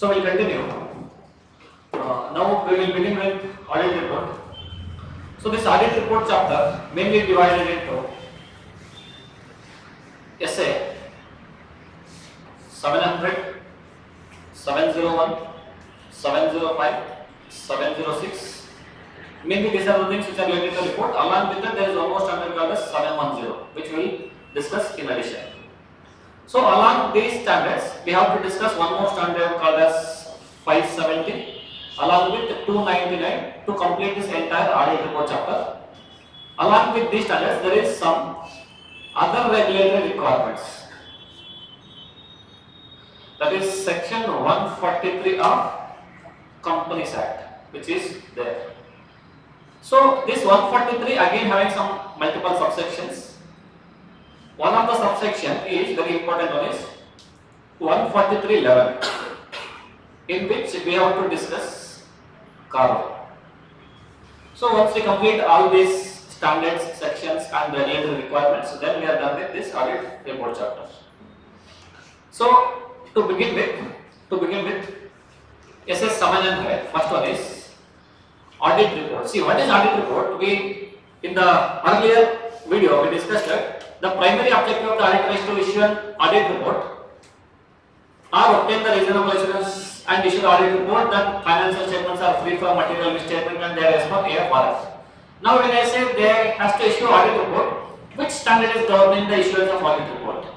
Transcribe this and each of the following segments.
So we'll continue. Now we will begin with audit report. So this audit report chapter mainly divided into essay 700, 701, 705, 706. Mainly these are the things which are related to the report. Along with that, there is one more standard called as 710, which we will discuss in addition. So along these standards, we have to discuss one more standard called as 570 along with 299 to complete this entire audit report chapter. Along with these standards, there is some other regulatory requirements. That is section 143 of Companies Act, which is there. So this 143 again having some multiple subsections. One of the subsection is very important one is 143.11, in which we have to discuss cargo. So once we complete all these standards, sections and regulatory requirements, then we are done with this audit report chapter. So to begin with SS 700, first one is audit report. See, what is audit report? We in the earlier video we discussed that the primary objective of the auditor is to issue an audit report or obtain the reasonable assurance and issue the audit report that financial statements are free from material misstatement and they are as per AFRS. Now when I say they has to issue audit report, which standard is governing the issuance of audit report?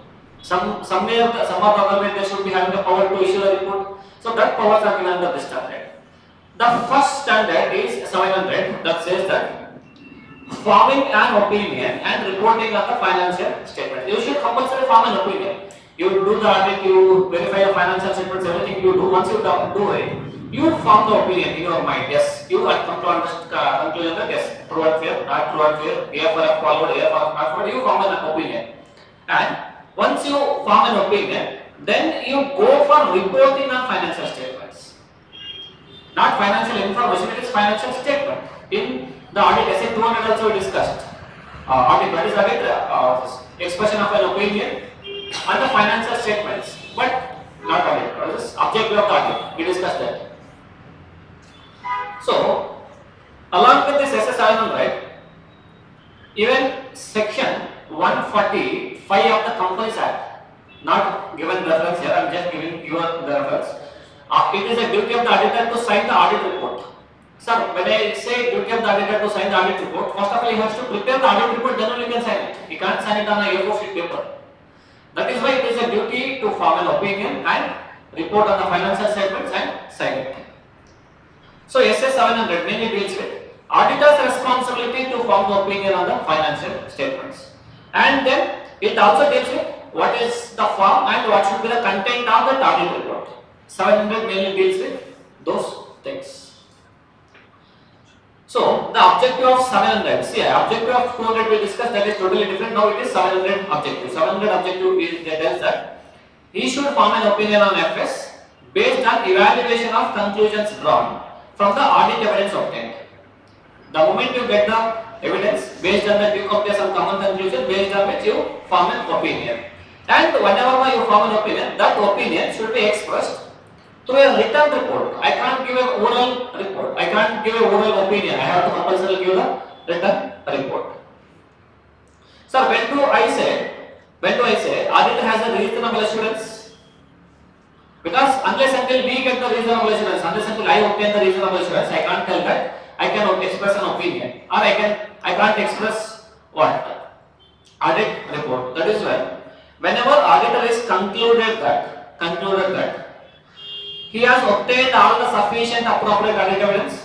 Some of the other way they should be having the power to issue a report. So that powers are given under this standard. The first standard is 700 that says that forming an opinion and reporting on the financial statement. You should compulsory form an opinion. You do the audit, you verify the financial statements, everything you do. Once you do it, you form the opinion in your mind. Yes, you are come to understand conclusion that yes, true and fair, not true and fair, AFR followed, AFR not followed. You form an opinion, and once you form an opinion, then you go for reporting on financial statements. Not financial information, it is financial statement. In the audit essay 200 also we discussed. Audit, that is audit expression of an opinion on the financial statements, but not audit. That is objective of the audit. We discussed that. So, along with this SS 700, even section 145 of the Companies Act, not given reference here, I am just giving you the reference. It is a duty of the auditor to sign the audit report. Sir, when I say duty of the auditor to sign the audit report, first of all he has to prepare the audit report, then only he can sign it. He can't sign it on a A4 sheet paper. That is why it is a duty to form an opinion and report on the financial statements and sign it. So SS 700 mainly deals with auditor's responsibility to form the opinion on the financial statements. And then it also deals with what is the form and what should be the content of the audit report. 700 mainly deals with those things. So the objective of 700, see, objective of 200 we discussed, that is totally different. Now it is 700 objective. 700 objective is tells that he should form an opinion on FS based on evaluation of conclusions drawn from the audit evidence obtained. The moment you get the evidence, based on that you come to some common conclusion, based on which you form an opinion. And whenever you form an opinion, that opinion should be expressed through a written report. I can't give an oral report. I can't give an oral opinion. I have to compulsorily give the written report. So when do I say auditor has a reasonable assurance? Because unless until we get the reasonable assurance, unless until I obtain the reasonable assurance, I can't tell that I can express an opinion, or I can't express what? Audit report. That is why whenever auditor is concluded that he has obtained all the sufficient appropriate audit evidence,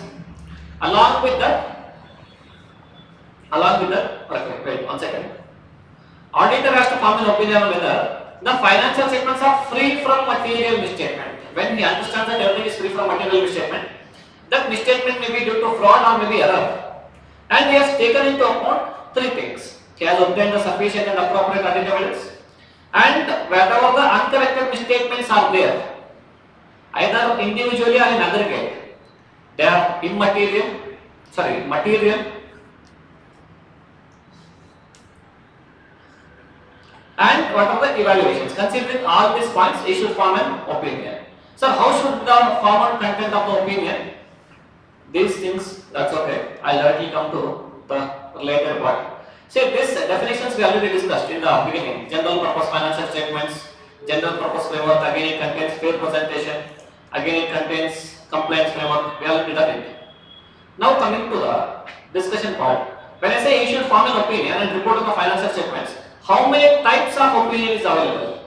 along with that, okay, wait one second. Auditor has to form an opinion on whether the financial statements are free from material misstatement. When he understands that everything is free from material misstatement, that misstatement may be due to fraud or maybe error. And he has taken into account three things. He has obtained the sufficient and appropriate audit evidence, and wherever the uncorrected misstatements are there, either individually or in aggregate, they are material, and what are the evaluations? Considering all these points, he should form an opinion. Sir, how should the formal content of the opinion? These things, that's okay. I'll directly come to the later part. See, these definitions we already discussed in the beginning. General purpose financial statements, general purpose framework, again it contains fair presentation, again it contains compliance framework, we already done it. Now coming to the discussion part. When I say you should form an opinion and report on the financial statements, how many types of opinion is available?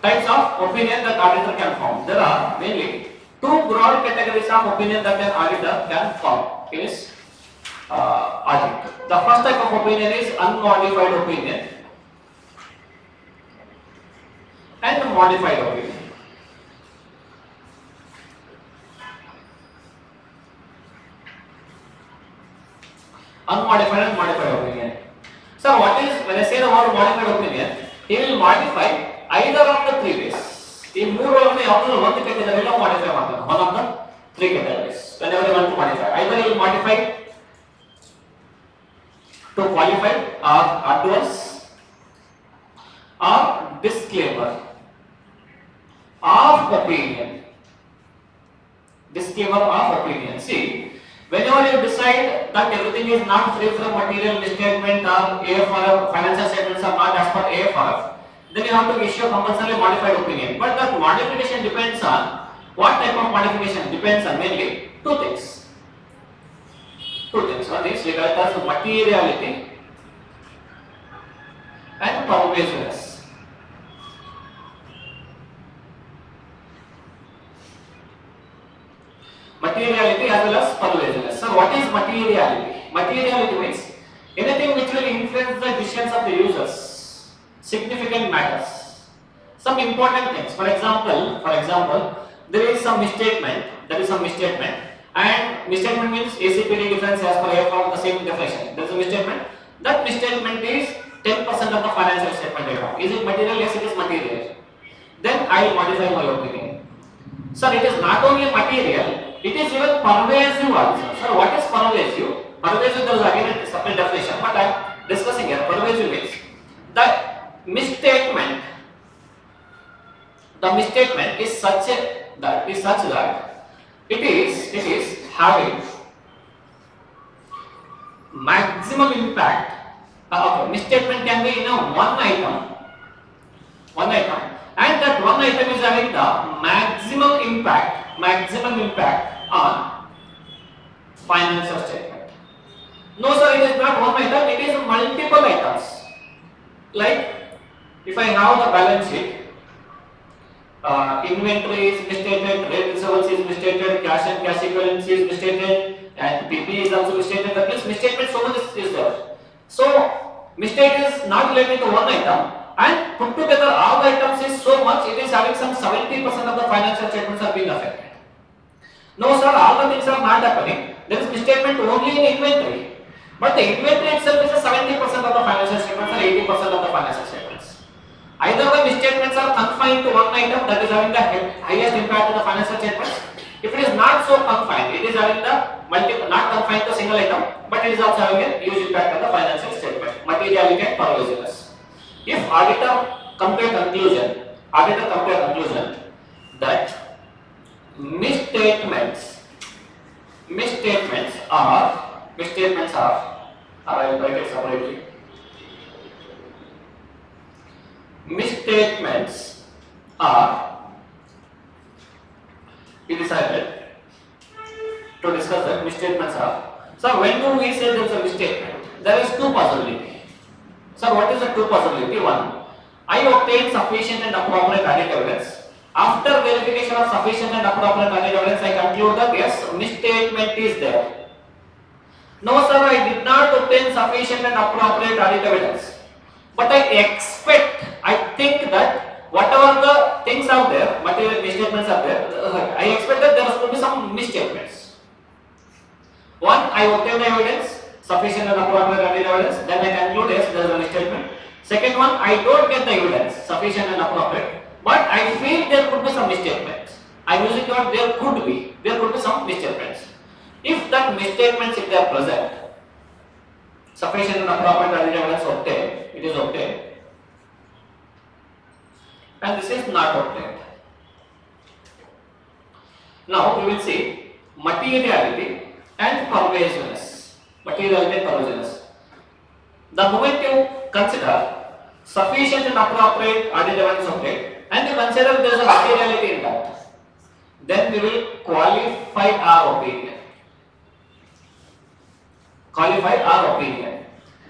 Types of opinion that auditor can form. There are mainly two broad categories of opinion that an auditor can form in his audit. The first type of opinion is unmodified opinion and modified opinion. Unmodified and modified opinion. So what is, when I say the word modified opinion, he will modify either of the three ways. ಈ ಮೂರರಲ್ಲಿ ಯಾವುದು ಒಂದು category modify ಮಾಡ್ತಾನೆ. One of the three categories. Whenever you want to modify, either you modify to qualify or adverse or disclaimer of opinion. Disclaimer of opinion. See, whenever you decide that everything is not free from material misstatement or AFRF, financial statements are not as per AFRF, then you have to issue compulsory modified opinion. But that modification depends on what type of modification? Depends on mainly two things. Two things. One is regarded as materiality and pervasiveness. Materiality as well as pervasiveness. So what is materiality? Materiality means anything which will influence the decisions of the users, significant matters, some important things. For example, there is some misstatement. And misstatement means ACPD difference as per AFR, the same definition. There is a misstatement. That misstatement is 10% of the financial statement data. Is it material? Yes, it is material. Then I will modify my opinion. Sir, it is not only material, it is even pervasive also. Sir, what is pervasive? Pervasive, there is again a separate definition, but I am discussing here. Pervasive means the misstatement is such that it is having maximum impact. Okay, misstatement can be in a one item, and that one item is having the maximum impact on financial statement. No sir, it is not one item, it is multiple items. Like if I have the balance sheet, inventory is misstated, trade receivables is misstated, cash and cash equivalents is misstated, and PP is also misstated. That means misstatement so much is there. So mistake is not related to one item, and put together all the items is so much, it is having some 70% of the financial statements are being affected. No sir, all the things are not happening. There is misstatement only in inventory. But the inventory itself is a 70% of the financial statements or 80% of the financial statements. Either the misstatements are confined to one item, that is having the highest impact on the financial statements. If it is not so confined, it is having the not confined to a single item, but it is also having a huge impact on the financial statement. Materiality and pervasiveness. If auditor come to a conclusion that misstatements are, I will write it separately. Misstatements are, we decided to discuss that misstatements are. So when do we say there is a misstatement? There is two possibilities. So what is the two possibility? One, I obtain sufficient and appropriate audit evidence. After verification of sufficient and appropriate audit evidence, I conclude that yes, misstatement is there. No sir, I did not obtain sufficient and appropriate audit evidence, but I think that whatever the things are there, material misstatements are there, I expect that there will be some misstatements. One, I obtain the evidence, sufficient and appropriate audit evidence, then I conclude yes, there is a misstatement. Second one, I don't get the evidence, sufficient and appropriate, but I feel there could be some misstatements. I am using the word there could be some misstatements. If that misstatements, if they are present, sufficient and appropriate audit evidence obtained, it is obtained. and this is not obtained. Now we will see materiality and pervasiveness. Materiality and pervasiveness. The moment you consider sufficient and appropriate audit evidence obtained, and you consider there is a materiality in that, then we will qualify our opinion. Qualify our opinion.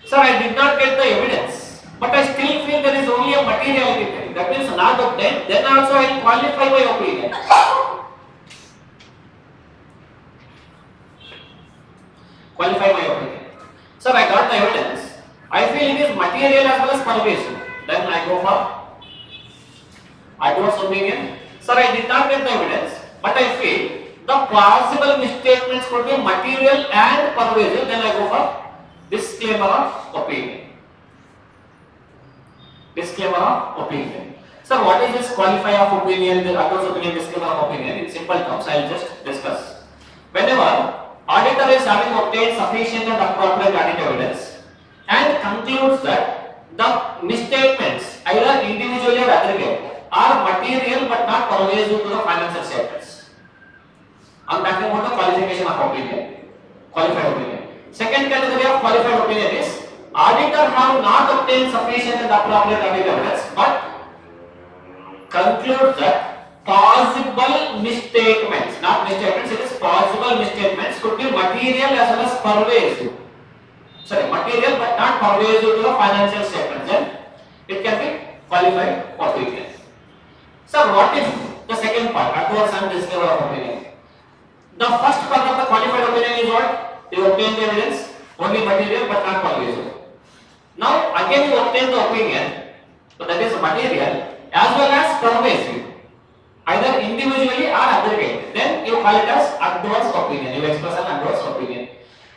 Sir, I did not get the evidence, but I still feel there is only a materiality there. That means not obtained. Then also I will qualify my opinion. Qualify my opinion. Sir, I got the evidence. I feel it is material as well as pervasive. Then I go for adverse opinion. Sir, I did not get the evidence, but I feel the possible misstatements could be material and pervasive. Then I go for disclaimer of opinion. Disclaimer of opinion. Sir, what is this qualify of opinion, the adverse opinion, disclaimer of opinion? In simple terms, I will just discuss. Whenever auditor is having obtained sufficient and appropriate audit evidence and concludes that the misstatements, either individually or aggregate, are material but not pervasive to the financial statements. I am talking about the qualification of opinion. Qualified opinion. Second category of qualified opinion is auditor have not obtained sufficient and appropriate audit evidence but concludes that possible misstatements, not misstatements, it is possible misstatements could be material as well as pervasive. Sorry, material but not pervasive to the financial statements. Then it can be qualified opinion. Sir, what if the second part, adverse and disclaimer of opinion? The first part of the qualified opinion is what? You obtain the evidence, only material but not pervasive. Now again you obtain the opinion, so that is material as well as pervasive, either individually or aggregate. Then you call it as adverse opinion. You express an adverse opinion.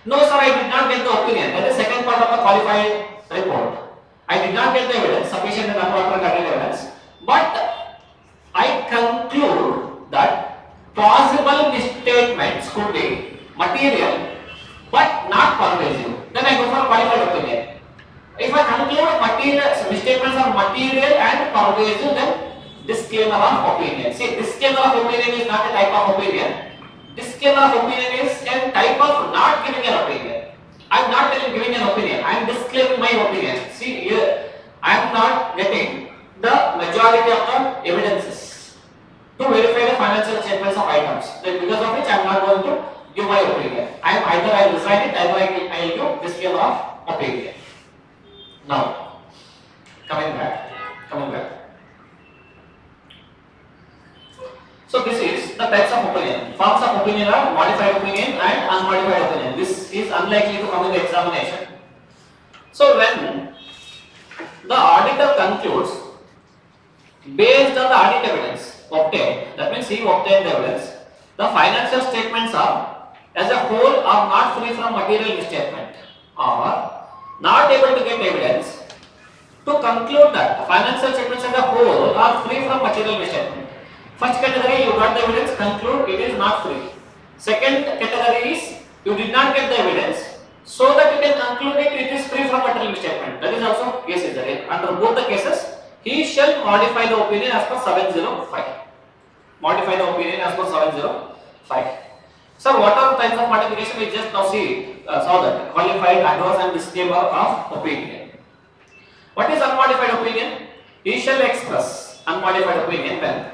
No sir, I did not get the opinion. That is second part of the qualified report. I did not get the evidence, sufficient and appropriate evidence, but I conclude that possible misstatements could be material but not pervasive. Then I go for qualified opinion. If I conclude misstatements are material and pervasive, then disclaimer of opinion. See, disclaimer of opinion is not a type of opinion. Disclaimer of opinion is a type of not giving an opinion. I am not giving an opinion. I am disclaiming my opinion. See here, I am not getting the majority of the evidences to verify the financial statements of items. Because of which I am not going to give my opinion. Either I will resign it, either I will give disclaimer of opinion. Now, coming back. So this is the types of opinion. Forms of opinion are modified opinion and unmodified opinion. This is unlikely to come in the examination. So when the auditor concludes based on the audit evidence obtained, that means he obtained the evidence, the financial statements are as a whole are not free from material misstatement or not able to get evidence to conclude that the financial statements as a whole are free from material misstatement. First category, you got the evidence, conclude it is not free. Second category is you did not get the evidence, so that you can conclude it is free from material misstatement. That is also case is there. Under both the cases, he shall modify the opinion as per 705. Modify the opinion as per 705. Sir, what are the types of modification? We just now saw that qualified, adverse and disclaimer of opinion. What is unmodified opinion? He shall express unmodified opinion when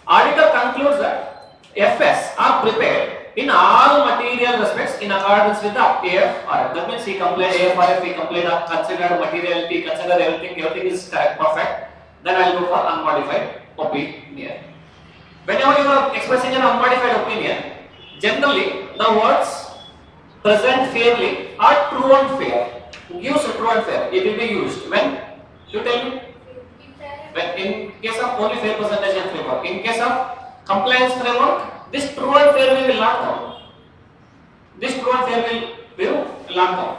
auditor concludes that FS are prepared in all material respects in accordance with the AFRF. That means he complied AFRF, he complied considered materiality, considered everything is correct, perfect. Then I will go for unmodified opinion. Whenever you are expressing an unmodified opinion, generally the words present fairly are true and fair. Use true and fair. It will be used when you tell me. When in case of only fair presentation framework, in case of compliance framework, this true and fair will not come. This true and fair will not come.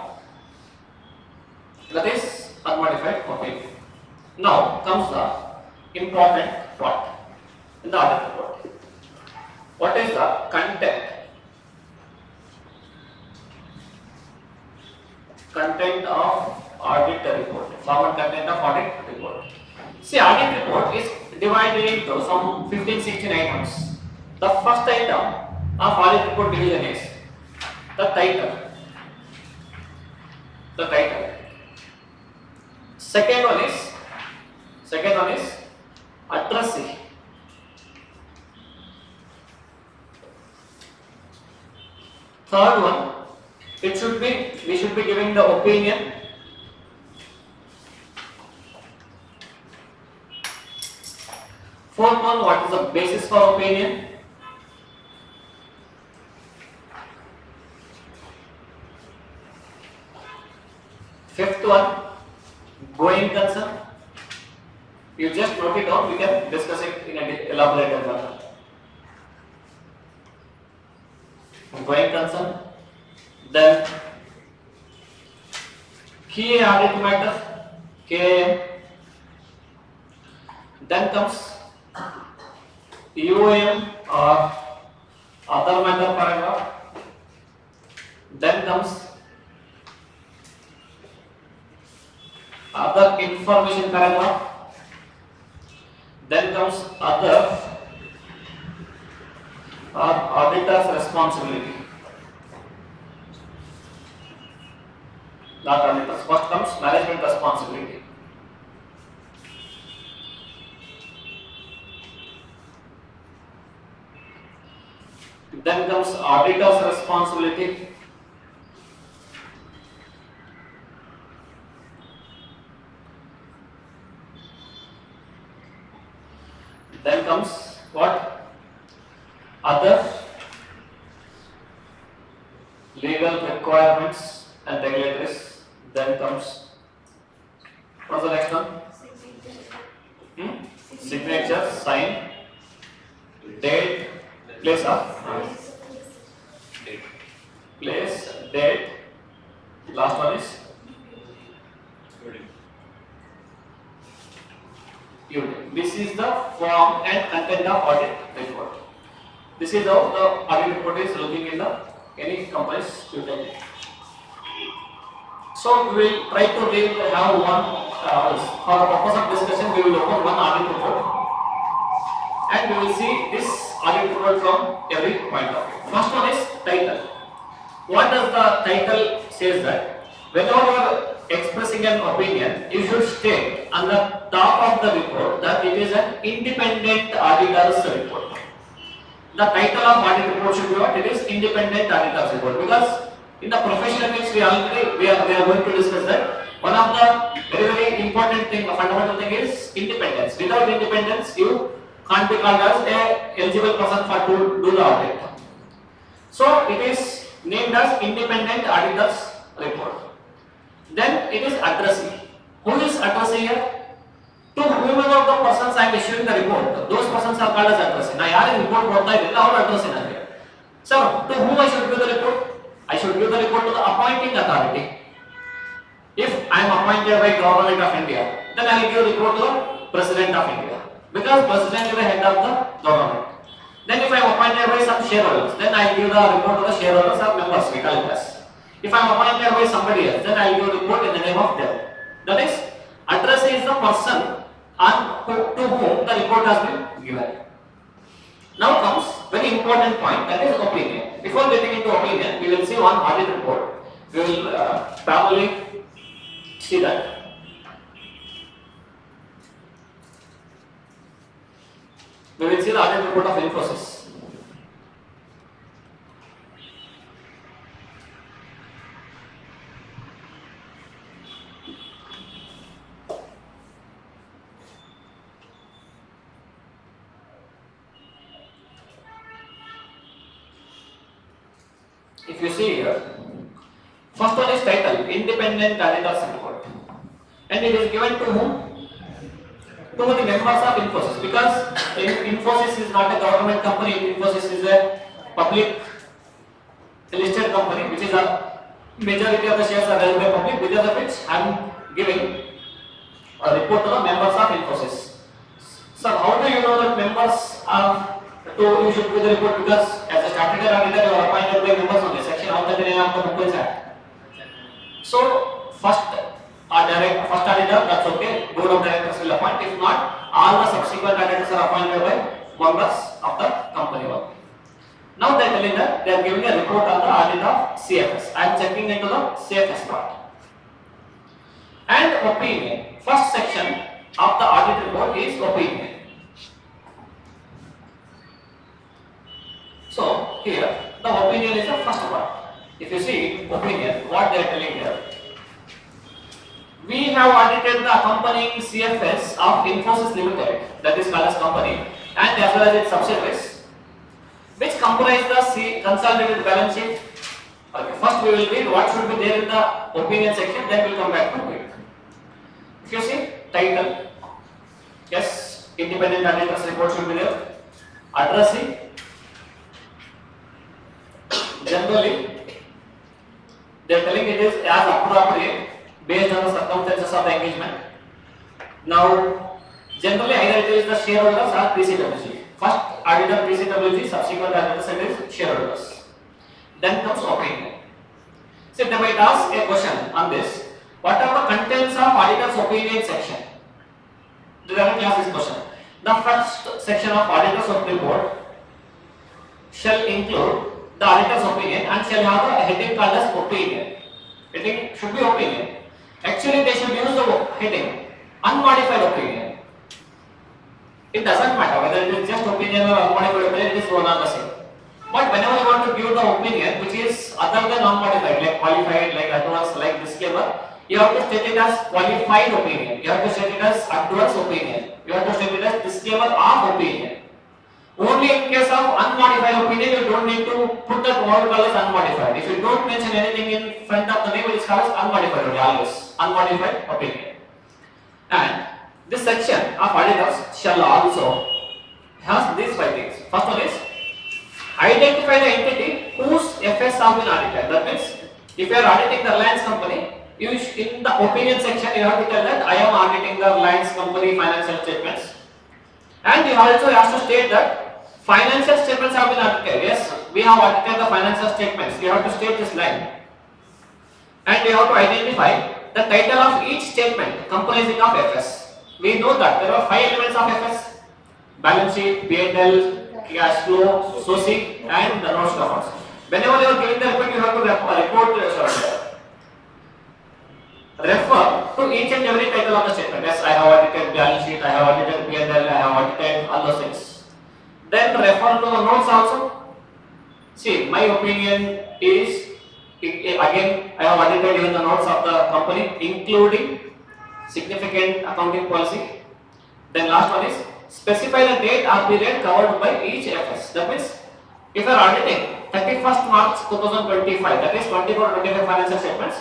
That is unmodified opinion. Now comes the important part in the audit report. What is the content? Content of audit report. Formal content of audit report. See, audit report is divided into some 15-16 items. The first item of audit report division is the title. The title. Second one is addressee. Third one, we should be giving the opinion. Fourth one, what is the basis for opinion? Fifth one, going concern. You just note it down, we can discuss it in a elaborated manner. Going concern. Then key audit matter, KAM. Then comes UAM or other matter paragraph. Then comes other information paragraph. Then comes other or auditor's responsibility. Not auditors. First comes management responsibility. Then comes auditor's responsibility. Then comes what? Other legal requirements and regulatories. Then comes, what's the next one? Signature, sign, date, place of place, date. Last one is unit. This is the form and content of audit report. This is how the audit report is looking in the any company's utility. So we will try to have one for the purpose of discussion. We will open one audit report and we will see this audit report from every point of view. First one is title. What does the title says that? Whenever you are expressing an opinion, you should state on the top of the report that it is an independent auditor's report. The title of audit report should be what? It is independent auditor's report, because in the professional which we are going to discuss that one of the very important thing, the fundamental thing is independence. Without independence, you can't be called as a eligible person for to do the audit. So it is named as independent auditor's report. Then it is addressee. Who is addressee here? To whomever of the persons I am issuing the report, those persons are called as addressee. Now, yaar report ಕೊಡ್ತಾ ಇದ್ದಿಲ್ಲ ಅವರು addressee ನನಗೆ. So, to whom I should give the report? I should give the report to the appointing authority. If I am appointed by Government of India, then I will give report to the President of India, because President is the head of the government. Then if I am appointed by some shareholders, then I will give the report to the shareholders or members, we call it as. If I am appointed by somebody else, then I will give a report in the name of them. That is, addressee is the person to whom the report has been given. Now comes very important point, that is opinion. Before getting into opinion, we will see one audit report. We will probably see that. We will see the audit report of Infosys. If you see here, first one is title, Independent Auditor's Report, and it is given to whom? To the members of Infosys, because Infosys is not a government company. Infosys is a public listed company, which is a majority of the shares are held by public, because of which I am giving a report to the members of Infosys. So how do you know that members are to you should give the report? Because as a statutory auditor you are appointed by members only. Section 139 of the Bookings Act. So first first auditor, that's okay. Board of directors will appoint. If not, all the subsequent auditors are appointed by members of the company only. Now they are telling that they are giving a report on the audit of CFS. I am checking into the CFS part. And opinion. First section of the audit report is opinion. So here the opinion is the first part. If you see opinion, what they are telling here. We have audited the accompanying CFS of Infosys Limited, that is called as company, and as well as its subsidiaries, which comprise the consolidated balance sheet. Okay, first we will read what should be there in the opinion section, then we will come back to it. If you see title, yes, independent auditor's report should be there. Addressing, generally they are telling it is as appropriate based on the circumstances of the engagement. Now, generally either it is the shareholders or PCWG. First auditor PCWG, subsequent auditor it is shareholders. Then comes opinion. So they might ask a question on this. What are the contents of auditor's opinion section? They directly ask this question. The first section of auditor's report shall include the auditor's opinion and shall have a heading called as opinion. Heading should be opinion. Actually, they should use the heading unmodified opinion. It doesn't matter whether it is just opinion or unmodified opinion, it is one and the same. But whenever you want to give the opinion which is other than unmodified, like qualified, like adverse, like disclaimer, you have to state it as qualified opinion. You have to state it as adverse opinion. You have to state it as disclaimer of opinion. Only in case of unmodified opinion, you don't need to put that word called as unmodified. If you don't mention anything in front of the name, it is called as unmodified only, always. Unmodified opinion. And this section of auditors shall also has these 5 things. First one is identify the entity whose FS have been audited. That means if you are auditing the Reliance company, you in the opinion section you have to tell that I am auditing the Reliance company financial statements. And you also have to state that financial statements have been audited. Yes, we have audited the financial statements. You have to state this line. And you have to identify the title of each statement comprising of FS. We know that there are 5 elements of FS: balance sheet, P&L, cash flow, sourcing, and the notes to accounts. Whenever you are giving the report, you have to refer to each and every title of the statement. Yes, I have audited balance sheet, I have audited P&L, I have audited all those things. Then refer to the notes also. See, my opinion is, again, I have audited even the notes of the company, including significant accounting policy. Then last one is, specify the date or period covered by each FS. That means, if you are auditing 31st March 2025, that is 24-25 financial statements,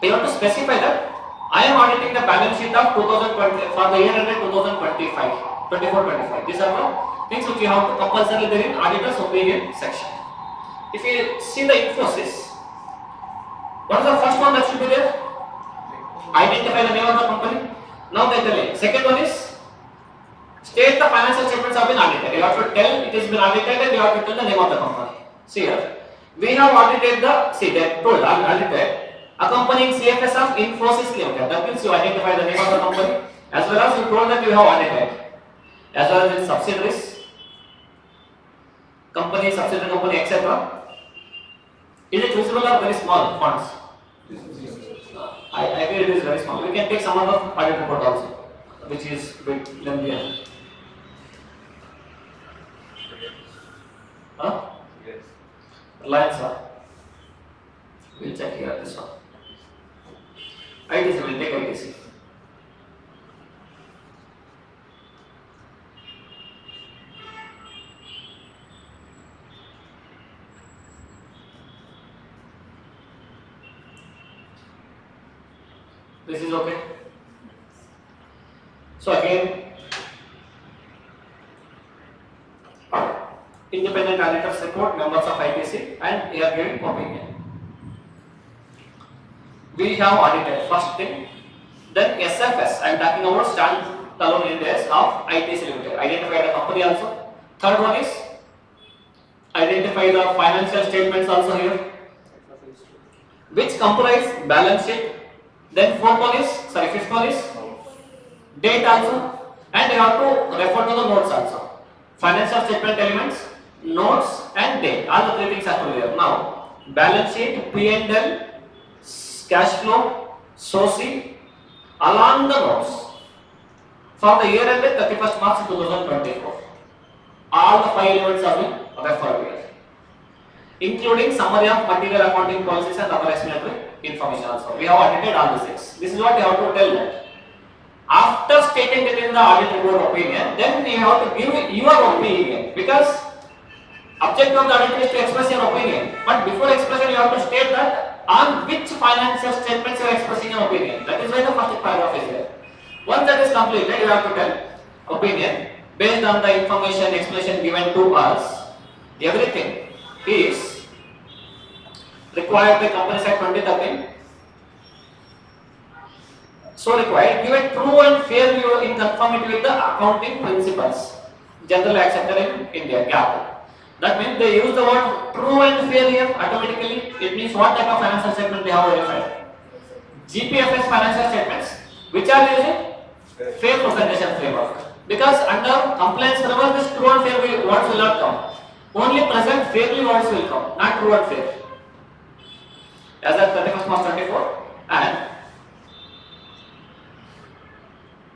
you have to specify that I am auditing the balance sheet of 2020 for the year ended 2025, 24-25. These are the things which you have to compulsorily there in auditor's opinion section. If you see the Infosys, what is the first one that should be there? Identify the name of the company. Now they tell you. Second one is state the financial statements have been audited. You have to tell it has been audited and you have to tell the name of the company. See here, we have audited the, see they told audited accompanying CFS of Infosys Limited. That means you identify the name of the company as well as you told that you have audited as well as its subsidiaries, company, subsidiary company, etc. Is it visible or very small fonts? I feel it is very small. We can take some other audit report also, which is a bit lengthier. Huh? Yes. Reliance, sir. We'll check here this one. ITC, we'll take ITC. This is okay. So again, independent auditors report, members of ITC, and they are giving opinion. We have audited first thing, then SFS. I am talking about standalone Indias of ITC Limited. Identify the company also. Third one is identify the financial statements also here, which comprise balance sheet, Then fifth one is date also, and you have to refer to the notes also. Financial statement elements, notes and date. All the three things are to be there. Now, balance sheet, P&L, cash flow, SOC, along the notes for the year ended 31st March 2024. All the 5 elements are being referred here, including summary of material accounting policies and other explanatory information also. We have audited all the 6. This is what you have to tell that. After stating it in the audit report opinion, then you have to give your opinion, because objective of the audit is to express your opinion. But before expression, you have to state that on which financial statements you are expressing your opinion. That is why the first paragraph is there. Once that is completed, you have to tell opinion based on the information explanation given to us. Everything is required by Companies Act 2013. So required, give a true and fair view in conformity with the accounting principles generally accepted in India, GAAP. That means they use the word true and fair here automatically. It means what type of financial statement they have verified. GPFS financial statements, which are using fair presentation framework. Because under compliance framework, this true and fair words will not come. Only present fairly words will come, not true and fair. As at 31st March 24, and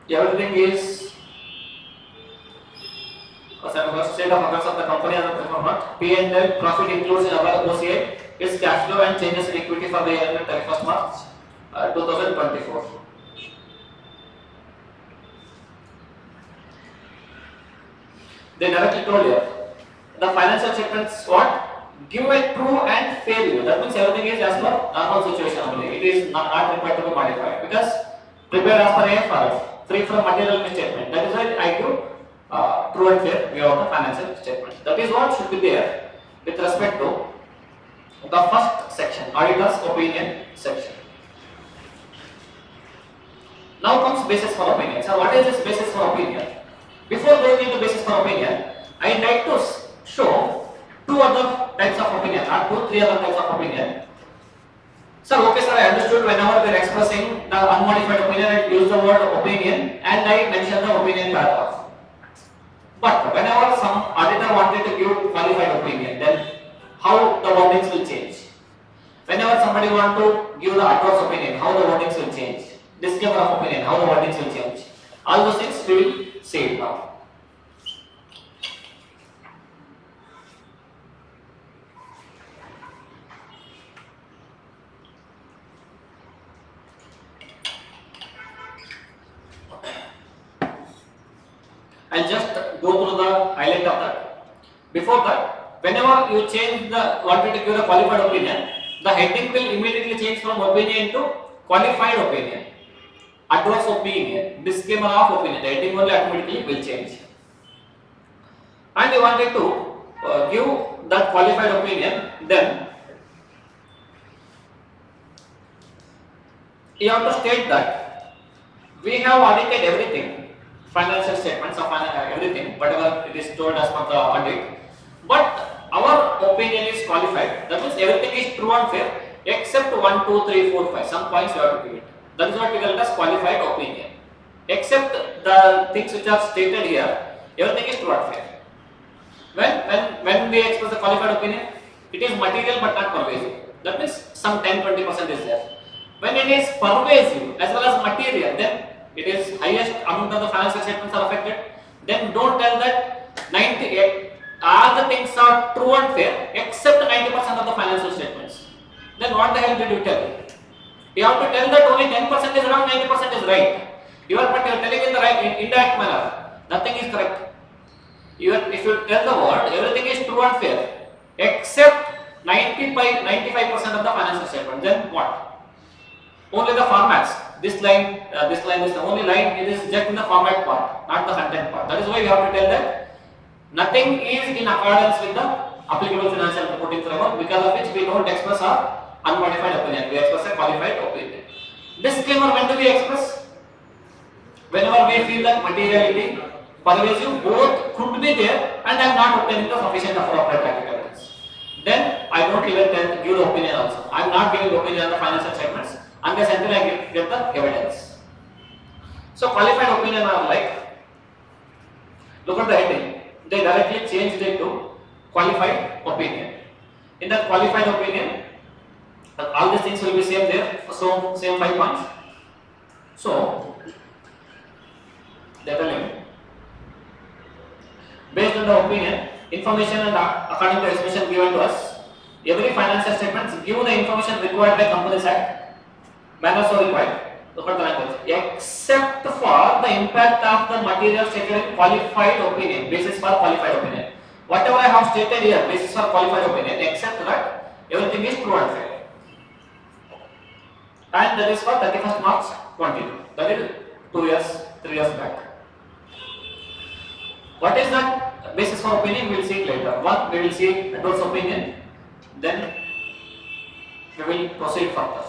everything is state of affairs of the company as a performance. P&L profit includes in our OCA its cash flow and changes in equity for the year ended 31st March 2024. They directly told you the financial statements what? Give a true and fair view. That means everything is as per normal situation only. It is not required to be modified, because prepare as per AFR, free from material misstatement. That is why I give true and fair view of the financial statement. That is what should be there with respect to the first section, auditor's opinion section. Now comes basis for opinion. So what is this basis for opinion? Before going into basis for opinion, I would like to show 2 other types of opinion, or 3 other types of opinion. So okay sir, I understood whenever we are expressing the unmodified opinion, I use the word opinion and I mention the opinion paragraph. But whenever some auditor wanted to give qualified opinion, then how the wordings will change. Whenever somebody want to give the adverse opinion, how the wordings will change. Disclaimer of opinion, how the wordings will change. All those things we will see it now. I'll just go through the highlight of that. Before that, whenever you change the wanted to give a qualified opinion, the heading will immediately change from opinion to qualified opinion. Adverse opinion, disclaimer of opinion, the heading only automatically will change. And you wanted to give that qualified opinion, then you have to state that we have audited everything, financial statements of everything, whatever it is told as per the audit, but our opinion is qualified. That means everything is true and fair except 1, 2, 3, 4, 5. Some points you have to give it. That is what we call as qualified opinion. Except the things which are stated here, everything is true and fair. When we express the qualified opinion, it is material but not pervasive. That means some 10-20% is there. When it is pervasive as well as material, then it is highest amount of the financial statements are affected. Then don't tell that 98 all the things are true and fair except 90% of the financial statements. Then what the hell did you tell? You have to tell that only 10% is wrong, 90% is right. But you are telling in the right, indirect manner. Nothing is correct. If you tell the word, everything is true and fair except 95% of the financial statement. Then what? Only the formats. This line is the only line. It is just in the format part, not the content part. That is why we have to tell that nothing is in accordance with the applicable financial reporting framework, because of which we don't express our unmodified opinion. We express a qualified opinion. Disclaimer, when do we express? Whenever we feel that materiality, pervasive, both could be there and I am not obtaining the sufficient appropriate practicalities. Then I don't even give the opinion also. I am not giving the opinion on the financial statements. unless until I get the evidence. So qualified opinion are like, look at the heading. They directly changed it to qualified opinion. In that qualified opinion, all these things will be same there. So same 5 points. So they are telling, based on the opinion, information and according to the expression given to us, every financial statement give the information required by Companies Act, manner so required. Look at the language. Except for the impact of the material stated in qualified opinion, basis for qualified opinion. Whatever I have stated here, basis for qualified opinion, except that everything is true and fair. And that is for 31st March 20. That is 2 years, 3 years back. What is that basis for opinion? We will see it later. One, we will see adverse opinion, then we will proceed further.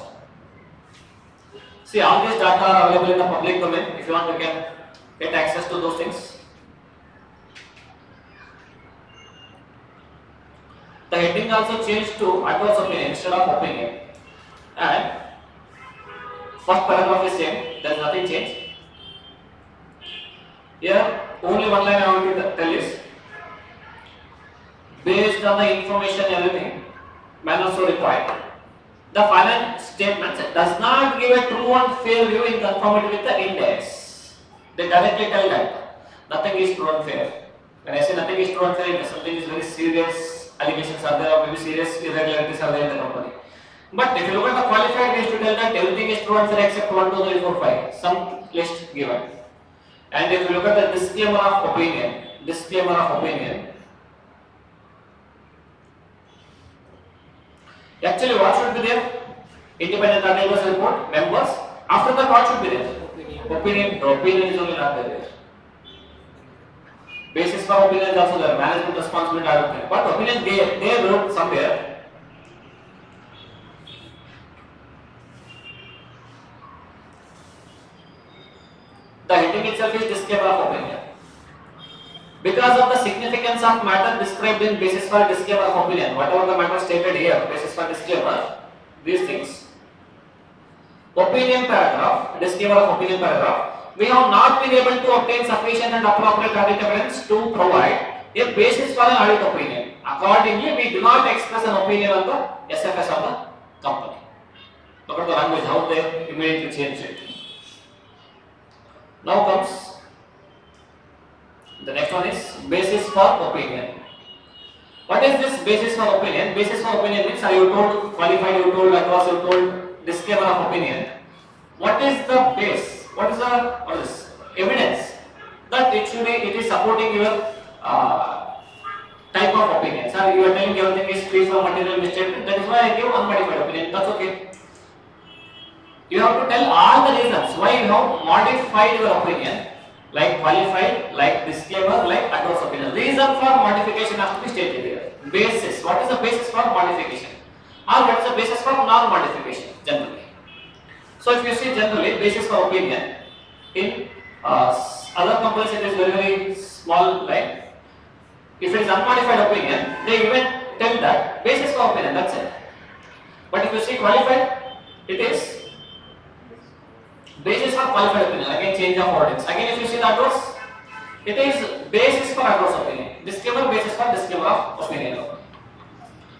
See, all these data are available in the public domain. If you want, you can get access to those things. The heading also changed to adverse opinion instead of opinion. And first paragraph is same, there is nothing changed. Here, only one line I want to tell is, based on the information everything, manner so required, the final statement does not give a true and fair view in conformity with the index. They directly tell that nothing is true and fair. When I say nothing is true and fair, something is very serious allegations are there, or maybe serious irregularities are there in the company. But if you look at the qualified list to tell that everything is true and fair except 1, 2, 3, 4, 5, some list given. And if you look at the disclaimer of opinion, actually what should be there? Independent auditor's report, members. After that what should be there? Opinion is only not there. Basis for opinion is also there. Management responsibility are there. But opinion they wrote somewhere. The heading itself is disclaimer of opinion. Because of the significance of matter described in basis for disclaimer of opinion, whatever the matter stated here, basis for disclaimer, these things. Opinion paragraph, disclaimer of opinion paragraph, we have not been able to obtain sufficient and appropriate audit evidence to provide a basis for an audit opinion. Accordingly, we do not express an opinion on the SFS of the company. Look at the language, how they immediately change it. Now comes the next one is basis for opinion. What is this basis for opinion? Basis for opinion means, are you told qualified, you told adverse, you told disclaimer of opinion. What is the base? What is evidence that it is supporting your type of opinion? Sir, you are telling everything is free from material misstatement. That is why I give unmodified opinion. That's okay. You have to tell all the reasons why you have modified your opinion, like qualified, like disclaimer, like adverse opinion. Reason for modification has to be stated here. Basis. What is the basis for modification? Or what is the basis for non-modification generally? So if you see generally basis for opinion, in other companies it is very, very small line. If it is unmodified opinion, they even tell that basis for opinion, that's it. But if you see qualified, it is basis for qualified opinion, again change of wordings. Again if you see the adverse, it is basis for adverse opinion. Disclaimer, basis for disclaimer of opinion.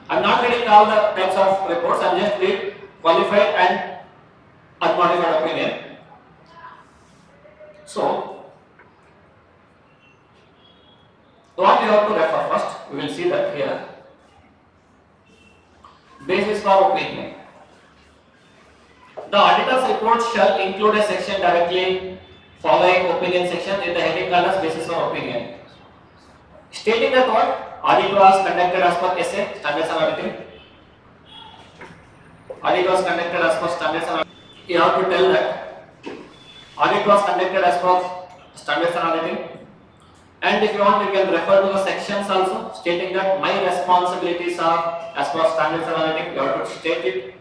I am not reading all the types of reports, I am just reading qualified and unmodified opinion. So, what you have to refer first, we will see that here. Basis for opinion. The auditor's report shall include a section directly following opinion section in the heading called as basis for opinion, stating that what audit was conducted as per SA, standards and auditing. Audit was conducted as per standards and auditing. You have to tell that audit was conducted as per standards and auditing. And if you want, you can refer to the sections also, stating that my responsibilities are as per standards and auditing. You have to state it.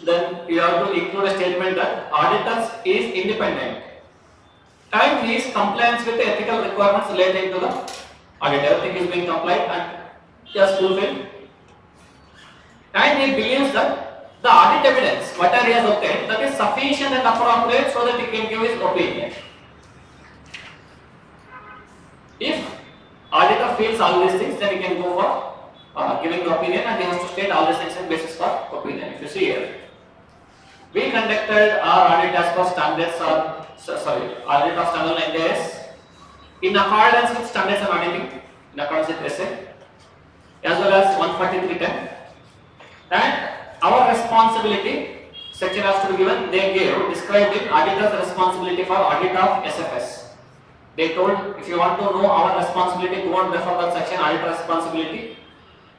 Then you have to include a statement that auditor is independent and he is compliant with the ethical requirements relating to the audit. Everything is being complied and he has fulfilled. And he believes that the audit evidence, whatever he has obtained, that is sufficient and appropriate so that he can give his opinion. If auditor feels all these things, then he can go for giving the opinion, and he has to state all these things as basis for opinion. If you see here, we conducted our audit as per standards audit of standard NDS in accordance with standards and auditing, in accordance with SA, as well as 14310. And our responsibility section has to be given. They gave described in auditor's responsibility for audit of SFS. They told if you want to know our responsibility, go and refer that section, auditor responsibility.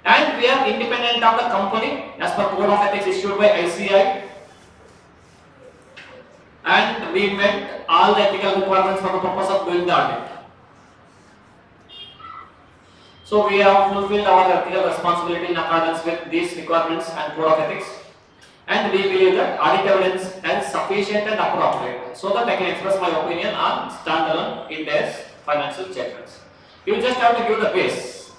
And we are independent of the company as per code of ethics issued by ICAI. And we met all the ethical requirements for the purpose of doing the audit. So we have fulfilled our ethical responsibility in accordance with these requirements and code of ethics, and we believe that audit evidence is sufficient and appropriate so that I can express my opinion on standalone India's financial statements. You just have to give the base.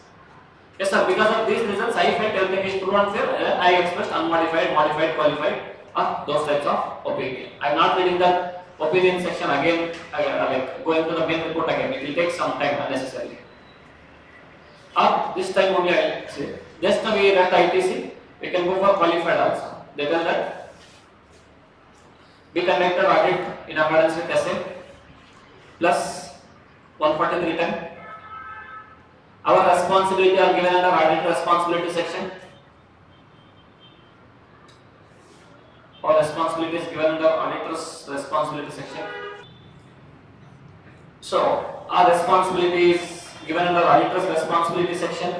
Yes sir, because of these reasons I felt everything is true and fair, and I expressed unmodified, modified, qualified, those types of opinion. I am not reading the opinion section again, like going to the main report again. It will take some time unnecessarily. This time only I will say. Just now we read ITC, we can go for qualified also. They tell that we conducted audit in accordance with SA plus 14310. Our responsibility are given under audit responsibility section. Our responsibility is given under auditor's responsibility section. So our responsibility is given under auditor's responsibility section.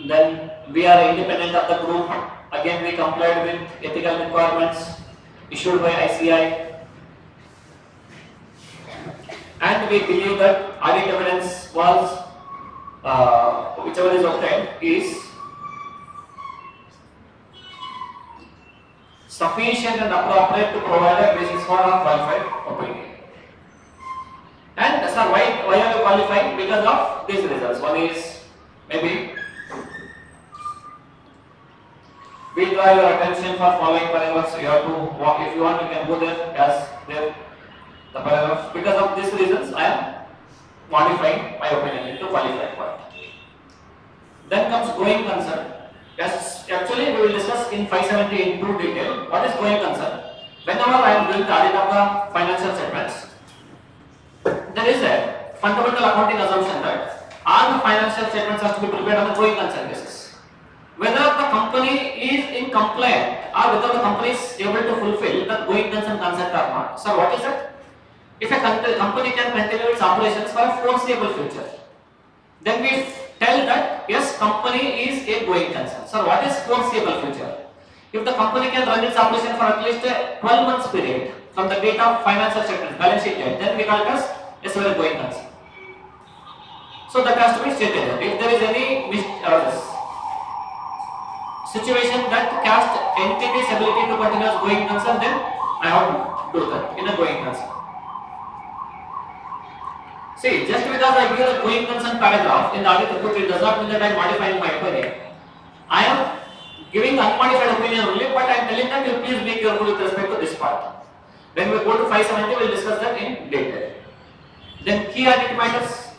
Then we are independent of the group. Again, we complied with ethical requirements issued by ICAI, and we believe that audit evidence was whichever is obtained is sufficient and appropriate to provide a basis for a qualified opinion. And sir, why are you qualifying? Because of these results. One is maybe we draw your attention for following paragraphs. You have to walk. If you want, you can go there as there the paragraphs. Because of these reasons, I am modifying my opinion into qualified part. Then comes going concern. Yes, actually we will discuss in 570 in true detail what is going concern. Whenever I am doing the audit of the financial statements, there is a fundamental accounting assumption that all the financial statements have to be prepared on the going concern basis. Whether the company is in compliant or whether the company is able to fulfill the going concern concept or not. So what is it? If a company can continue its operations for a foreseeable future, then we tell that yes, company is a going concern. So what is foreseeable future? If the company can run its operation for at least a 12 months period from the date of financial statement, balance sheet date, then we call it as yes, we are going concern. So that has to be stated. If there is any situation that cast entity's ability to continue as going concern, then I have to do that in a going concern. See, just because I give the going concern paragraph in the audit report, it does not mean that I am modifying my opinion. I am giving unmodified opinion only, but I am telling that you please be careful with respect to this part. When we go to 570, we will discuss that in detail. Then key audit matters.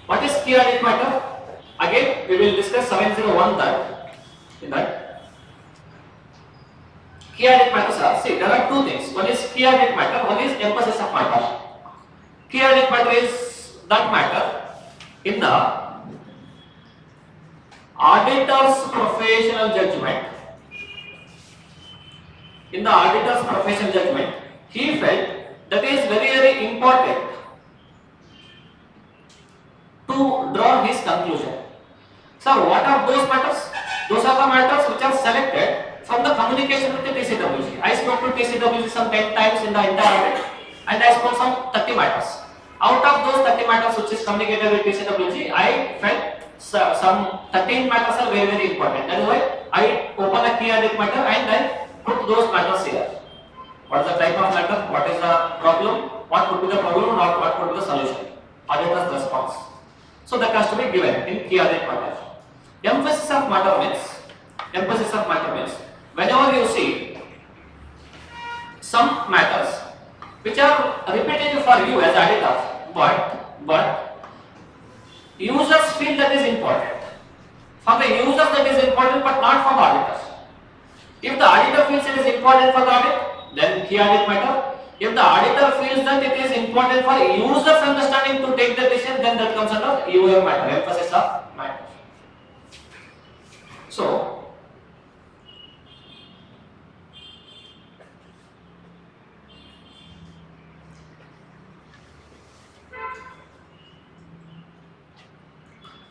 What is key audit matter? Again, we will discuss 701 that. In that. Key audit matters are, see, there are two things. One is key audit matter, one is emphasis of matter. Key audit matter is that matter in the auditor's professional judgment. In the auditor's professional judgment, he felt that is very, very important to draw his conclusion. So, what are those matters? Those are the matters which are selected from the communication with the TCWG. I spoke to TCWG some 10 times in the entire audit, and I spoke some 30 matters. Out of those 30 matters which is communicated with TCWG, I felt some 13 matters are very, very important. That is why I open a key audit matter and I put those matters here. What is the type of matter? What is the problem? What could be the problem? What could be the solution? Auditor's response. So that has to be given in key audit matter. Emphasis of matter means Emphasis of matter means whenever you see some matters which are repetitive for you as auditor, but users feel that is important. For the users that is important, but not for the auditors. If the auditor feels it is important for the audit, then key audit matter. If the auditor feels that it is important for users understanding to take the decision, then that comes under EOM matter, emphasis of matter. So,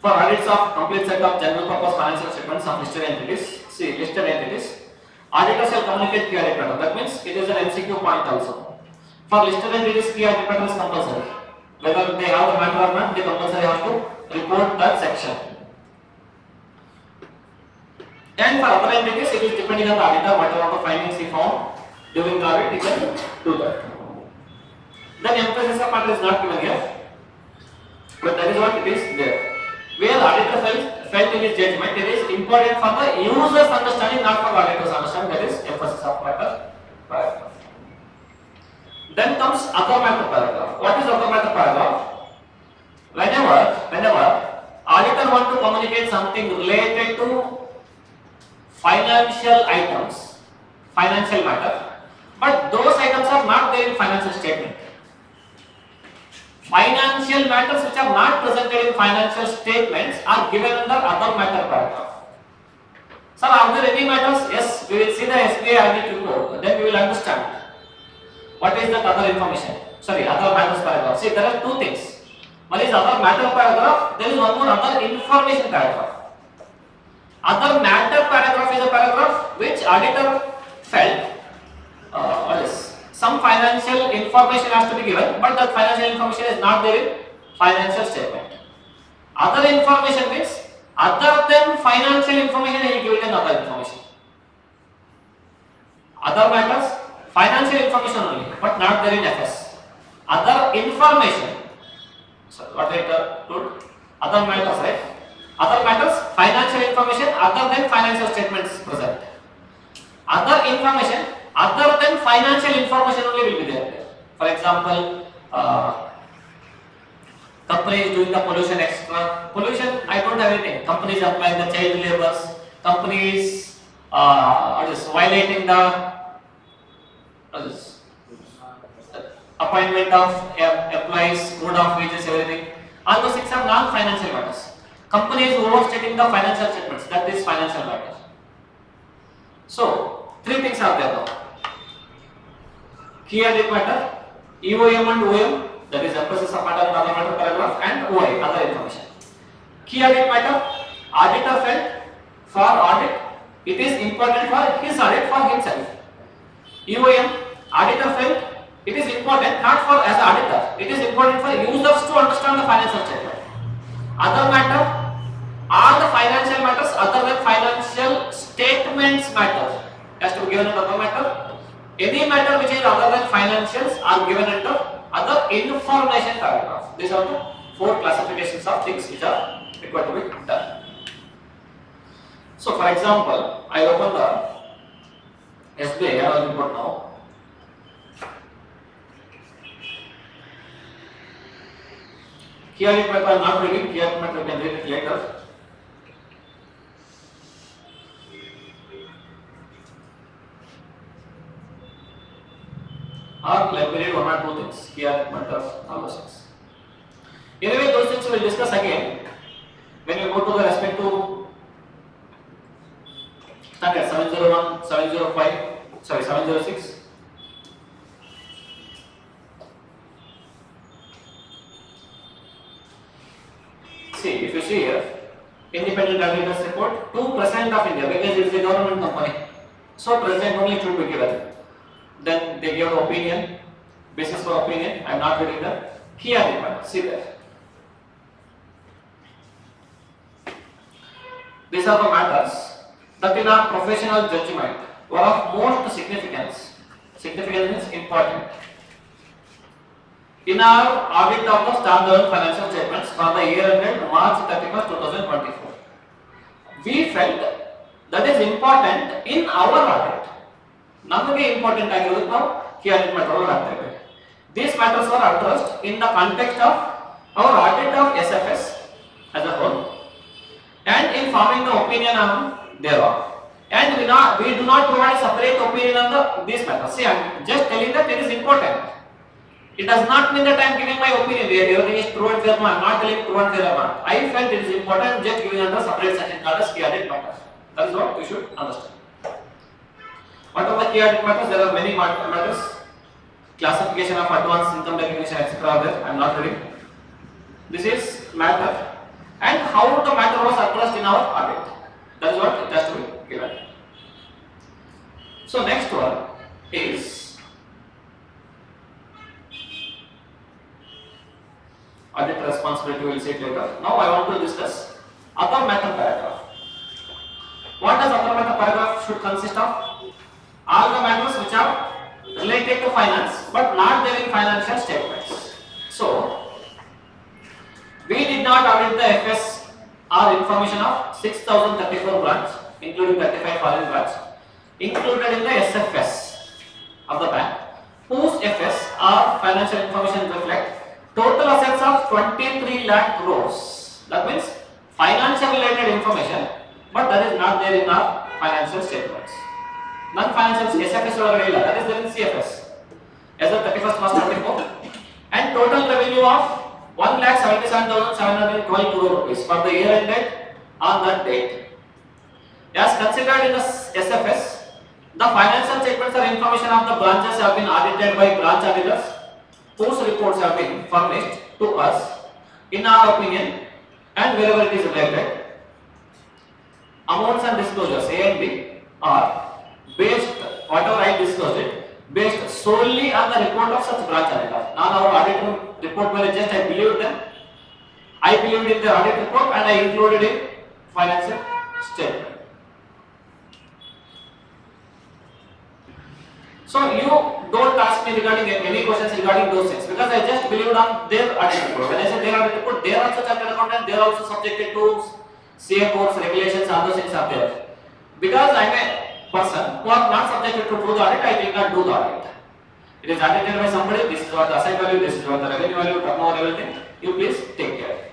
for audits of complete set of general purpose financial statements of listed entities, see listed entities, auditor shall communicate key audit matter. That means it is an MCQ point also. For listed entities, key audit matter is compulsory. Whether they have the matter or not, they compulsory have to report that section. And for other entities, it is depending on the auditor, whatever the findings he found during the audit, he can do that. Then emphasis of matter is not given here, but that is what it is there. Where auditor felt in his judgment, it is important for the user's understanding, not for auditor's understanding. That is emphasis of matter paragraph. Then comes other matter paragraph. What is other matter paragraph? Whenever auditor want to communicate something related to financial items, financial matter, but those items are not there in financial statement. Financial matters which are not presented in financial statements are given under other matter paragraph. Sir, are there any matters? Yes, we will see the ICAI-aligned report. Then we will understand what is that other information. Sorry, other matters paragraph. See, there are two things. One is other matter paragraph. There is one more other information paragraph. Other matter paragraph is a paragraph which auditor felt some financial information has to be given, but that financial information is not there in financial statement. Other information means other than financial information, he will give it in other information. Other matters, financial information only, but not there in FS. Other information. So what I told? Other matters, right? Other matters, financial information other than financial statements present. Other information other than financial information only will be there. For example, company is doing the pollution extra. Pollution, I don't have anything. Company is applying the child labors. Company is violating the appointment of employees, code of wages, everything. All those things are non-financial matters. Company is overstating the financial statements. That is financial matter. So, three things are there now. Key audit matter, EOM and OM, that is emphasis of matter and other matter paragraph, and OI, other information. Key audit matter, auditor felt for audit, it is important for his audit for himself. EOM, auditor felt it is important not for as an auditor, it is important for users to understand the financial statement. Other matter, all the financial matters other than financial statements matter has to be given under other matter. Any matter which is other than financials are given under other information paragraph. These are the four classifications of things which are required to be done. So, for example, I open the SBI annual report now. Key audit matter I am not reading. Key audit matter we can read it later. Or let me read one or two things. Key audit matters, all those things. Anyway, those things we will discuss again when we go to the respective standard 701, 705, sorry 706. See, if you see here, independent auditors report to President of India because it is a government company. So President only should be given. Then they give opinion, basis for opinion. I am not reading that. Key audit matter. See there. These are the matters that in our professional judgment were of most significance. Significance means important. In our audit of the standalone financial statements for the year ended March 31st, 2024, we felt that is important in our audit. ನಮಗೆ important ಆಗಿರೋದು ನಾವು key audit matter ಒಳಗೆ ಹಾಕ್ತೇವೆ. These matters are addressed in the context of our audit of SFS as a whole and in forming the opinion on thereof. And we do not provide separate opinion on these matters. See, I am just telling that it is important. It does not mean that I am giving my opinion. Everything is true and fair. I am not telling true and fair or not. I felt it is important just giving under separate section called as key audit matters. That is what you should understand. What are the key audit matters? There are many matters. Classification of advance income recognition, etc. I am not reading. This is matter and how the matter was addressed in our audit. That is what it has to be given. So next one is audit responsibility. We will see it later. Now I want to discuss other matter paragraph. What does other matter paragraph should consist of? All the matters which are related to finance but not there in financial statements. So we did not audit the FS or information of 6034 branch including 35 foreign branch included in the SFS of the bank whose FS or financial information reflect total assets of 23 lakh crores. That means financial related information but that is not there in our financial statements. Non-financial SFS already that is there in CFS as of 31st March 2024 and total revenue of 1,77,712 crore rupees for the year ended on that date. As considered in the SFS, the financial statements or information of the branches have been audited by branch auditors whose reports have been furnished to us in our opinion and wherever it is related. Amounts and disclosures A and B are based, whatever I disclosed it, based solely on the report of such branch auditor. Now our audit report will just I believed them. I believed in the audit report and I included in financial statement. So you don't ask me regarding any questions regarding those things because I just believed on their audit report. When I say their audit report, they are also chartered accountant, they are also subjected to CA codes, regulations, other things are there. Because I am a person who are not subjected to do the audit, I did not do the audit. It is audited by somebody, this is what the asset value, this is what the revenue value, turnover, everything. You please take care.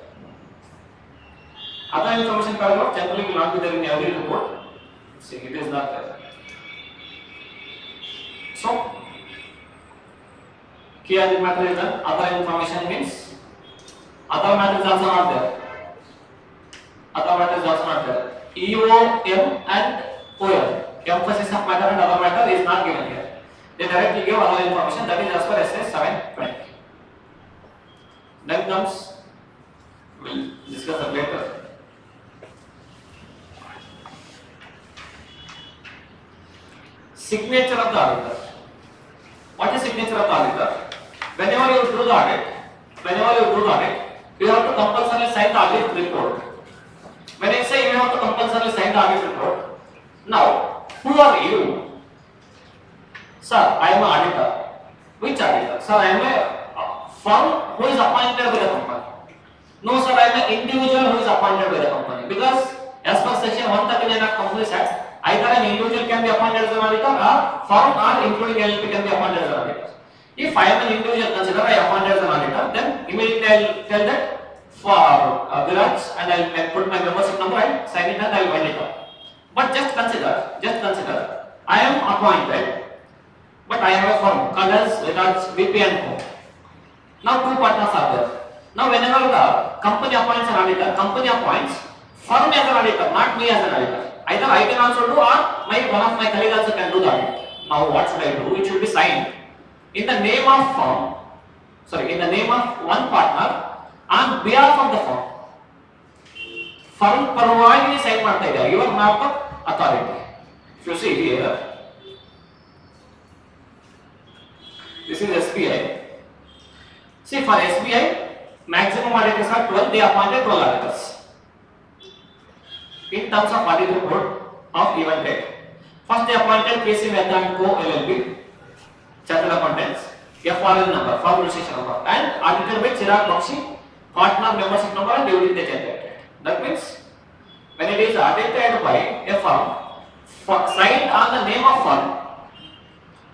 Other information paragraph generally will not be there in every report. See, it is not there. So, key audit matter is done. Other information means other matter is also not there. Other matter is also not there. EOM and OM. Emphasis of matter and other matter is not given here. They directly give other information that is as per SS 720. Then comes, we will discuss that later. Signature of the auditor. What is signature of the auditor? Whenever you do the audit, you have to compulsorily sign the audit report. When I say you have to compulsorily sign the audit report, now who are you? Sir, I am an auditor. Which auditor? Sir, I am a firm who is appointed by the company. No, sir, I am an individual who is appointed by the company. Because as per section 139 of Companies Act, either an individual can be appointed as an auditor or firm or including LLP can be appointed as an auditor. If I am an individual considered I appointed as an auditor, then immediately I will tell that for Veeraj and I will put my membership number and sign it and I will wind it up. But just consider, I am appointed, but I have a firm called as Veeraj VP and Co. Now two partners are there. Now whenever the company appoints an auditor, company appoints firm as an auditor, not me as an auditor. Either I can also do or one of my colleagues also can do the audit. Now what should I do? It should be signed in the name of firm, in the name of one partner on behalf of the firm. Firm ಪರವಾಗಿ sign ಮಾಡ್ತಾ ಇದೆ. You are not the authority. If you see here, this is SBI. See, for SBI, maximum auditors are 12. They appointed 12 auditors. In terms of audit report of event date, first they appointed CA Veeraj and Co LLP, chartered accountants, FRN number, firm registration number, and audited by Chirag Bakshi, partner membership number and during the generated. That means when it is audited by a firm, signed on the name of firm,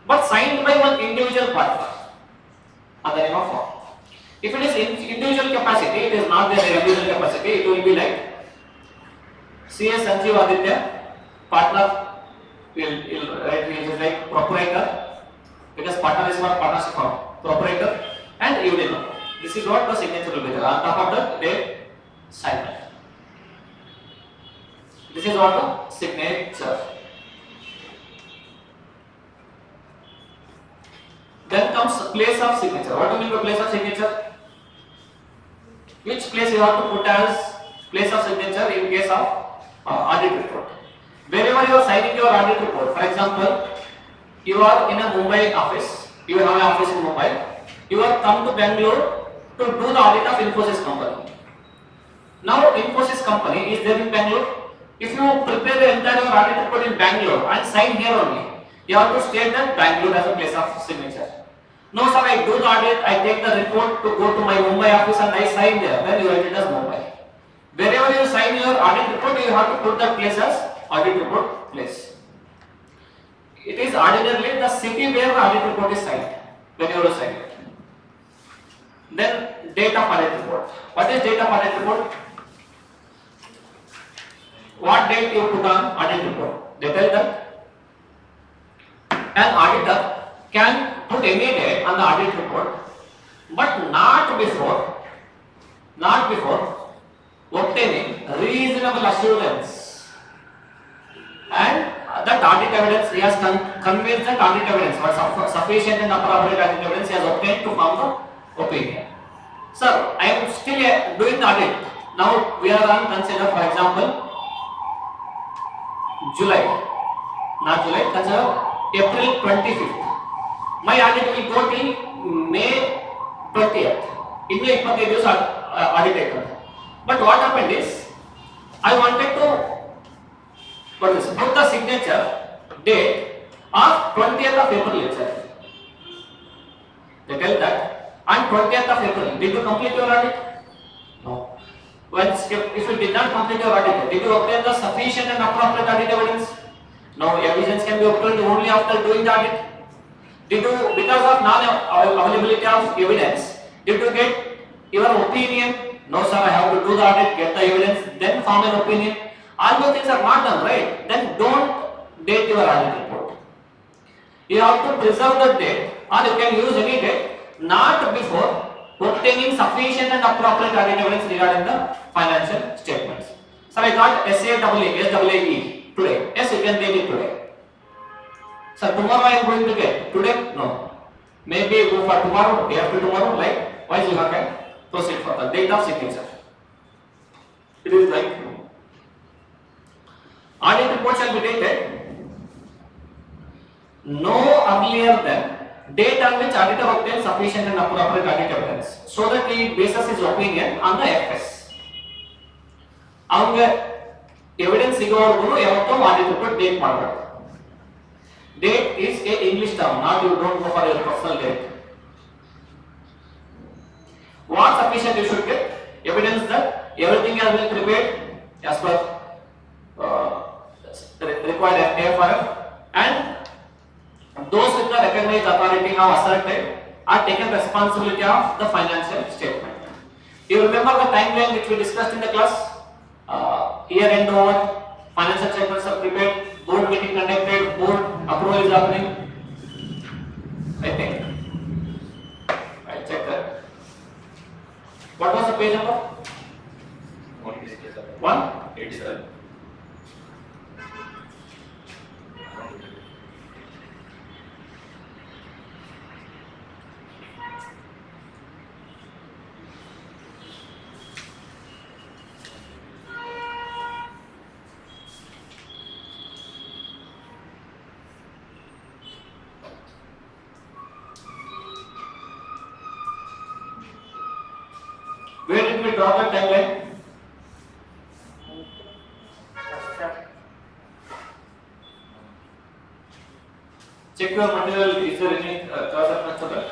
but signed by one individual partner on the name of firm. If it is in individual capacity, it is not their individual capacity. It will be like CA Aditya, partner will write it is like proprietor, because partner is for partnership firm, proprietor and union. This is what the signature will be there. On top of that, they sign it. This is what the signature. Then comes place of signature. What do you mean by place of signature? Which place you have to put as place of signature in case of audit report? Wherever you are signing your audit report, for example, you are in a Mumbai office, you have an office in Mumbai, you have come to Bangalore to do the audit of Infosys company. Now Infosys company is there in Bangalore. If you prepare the entire audit report in Bangalore and sign here only, you have to state that Bangalore as a place of signature. No sir, I do the audit, I take the report to go to my Mumbai office and I sign there, then you write it as Mumbai. Wherever you sign your audit report, you have to put that place as audit report place. It is ordinarily the city where the audit report is signed, when you are signing it. Then date of audit report. What is date of audit report? What date you put on audit report? They tell that an auditor can put any date on the audit report, but not before obtaining reasonable assurance and that audit evidence he has convinced that audit evidence was sufficient and appropriate audit evidence he has obtained to form the opinion. Sir, I am still doing the audit. Now we are on consider, for example, consider April 25th. My audit will go till May 20th. In May 20th audit taken. But what happened is, I wanted to put the signature date of 20th of April itself. They tell that on 20th of April, did you complete your audit? No. If you did not complete your audit, did you obtain the sufficient and appropriate audit evidence? No, evidence can be obtained only after doing the audit. Did you, because of non-availability of evidence, did you get your opinion? No sir, I have to do the audit, get the evidence, then form an opinion. All those things are not done, right? Then don't date your audit report. You have to preserve the date, or you can use any date, not before obtaining sufficient and appropriate audit evidence regarding the financial statements. Sir, I got SAE today. Yes, you can date it today. Sir, tomorrow I am going to get. Today? No. Maybe go for tomorrow, day after tomorrow, like, why you can proceed for the date of signature. It is like, audit report shall be dated no earlier than date on which auditor obtains sufficient and appropriate audit evidence, so that he bases his opinion on the FS. Evidence sigovargu yavattu audit report date ಮಾಡಬೇಕು. Date is a English term, not you don't go for your personal date. What sufficient you should get? Evidence that everything has been prepared as per required AFRF, and those with the recognized authority have asserted or taken responsibility of the financial statement. You remember the timeline which we discussed in the class? Year end over, financial statements are prepared, board meeting conducted, board approval is happening. I think. I'll check that. What was the page number? 187. Where did we draw the timeline? Check your material. Is there any choice of method?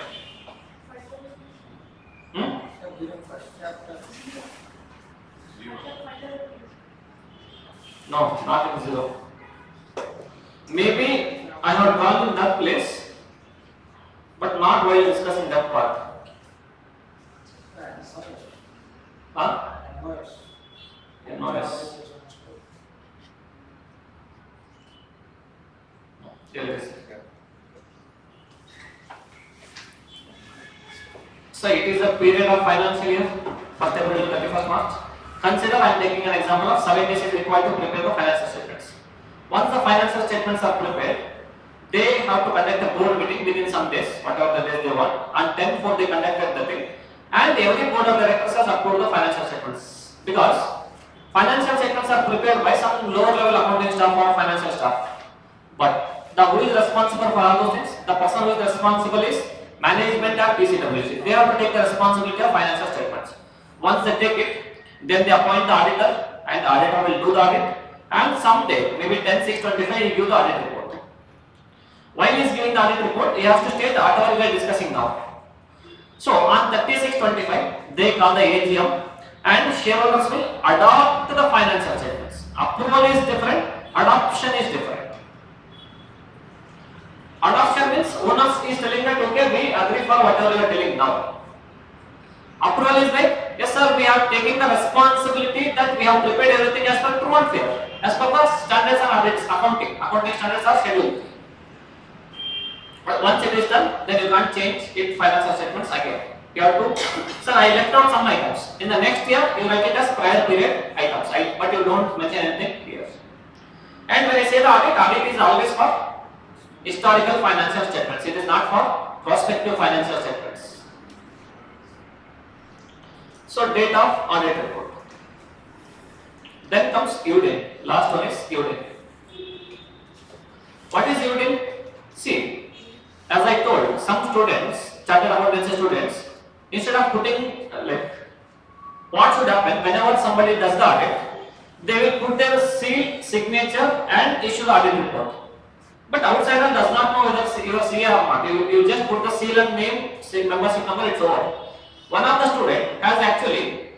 No, not in 0. Maybe I have gone in that place, but not while discussing that part. Huh? NOS. Here it is. So it is a period of financial year, 1st April to 31st March. Consider I am taking an example of 7 days is required to prepare the financial statements. Once the financial statements are prepared, they have to conduct a board meeting within some days, whatever the days they want, and 10th they conducted the thing. And every board of directors has approved the financial statements. Because financial statements are prepared by some lower level accounting staff or financial staff. But who is responsible for all those things? The person who is responsible is management at PCWC. They have to take the responsibility of financial statements. Once they take it, then they appoint the auditor, and the auditor will do the audit. And someday, maybe 10/6/25, he give the audit report. While he is giving the audit report, he has to state whatever we are discussing now. So on 36/25, they call the AGM, and shareholders will adopt the financial statements. Approval is different, adoption is different. Adoption means owners is telling that okay, we agree for whatever you are telling now. Approval is like, yes sir, we are taking the responsibility that we have prepared everything as per true and fair, as per the standards and audits, accounting standards are scheduled. But once it is done, then you can't change it financial statements again. You have to, sir, I left out some items. In the next year, you write it as prior period items, but you don't mention anything here. And when I say the audit is always for historical financial statements. It is not for prospective financial statements. So date of audit report. Then comes UDIN. Last one is UDIN. What is UDIN? See, as I told, some students, chartered accountancy students, instead of putting what should happen whenever somebody does the audit, they will put their seal, signature, and issue the audit report. But outsider does not know whether you are CA or not. You just put the seal and name, membership number, it's over. One of the student has actually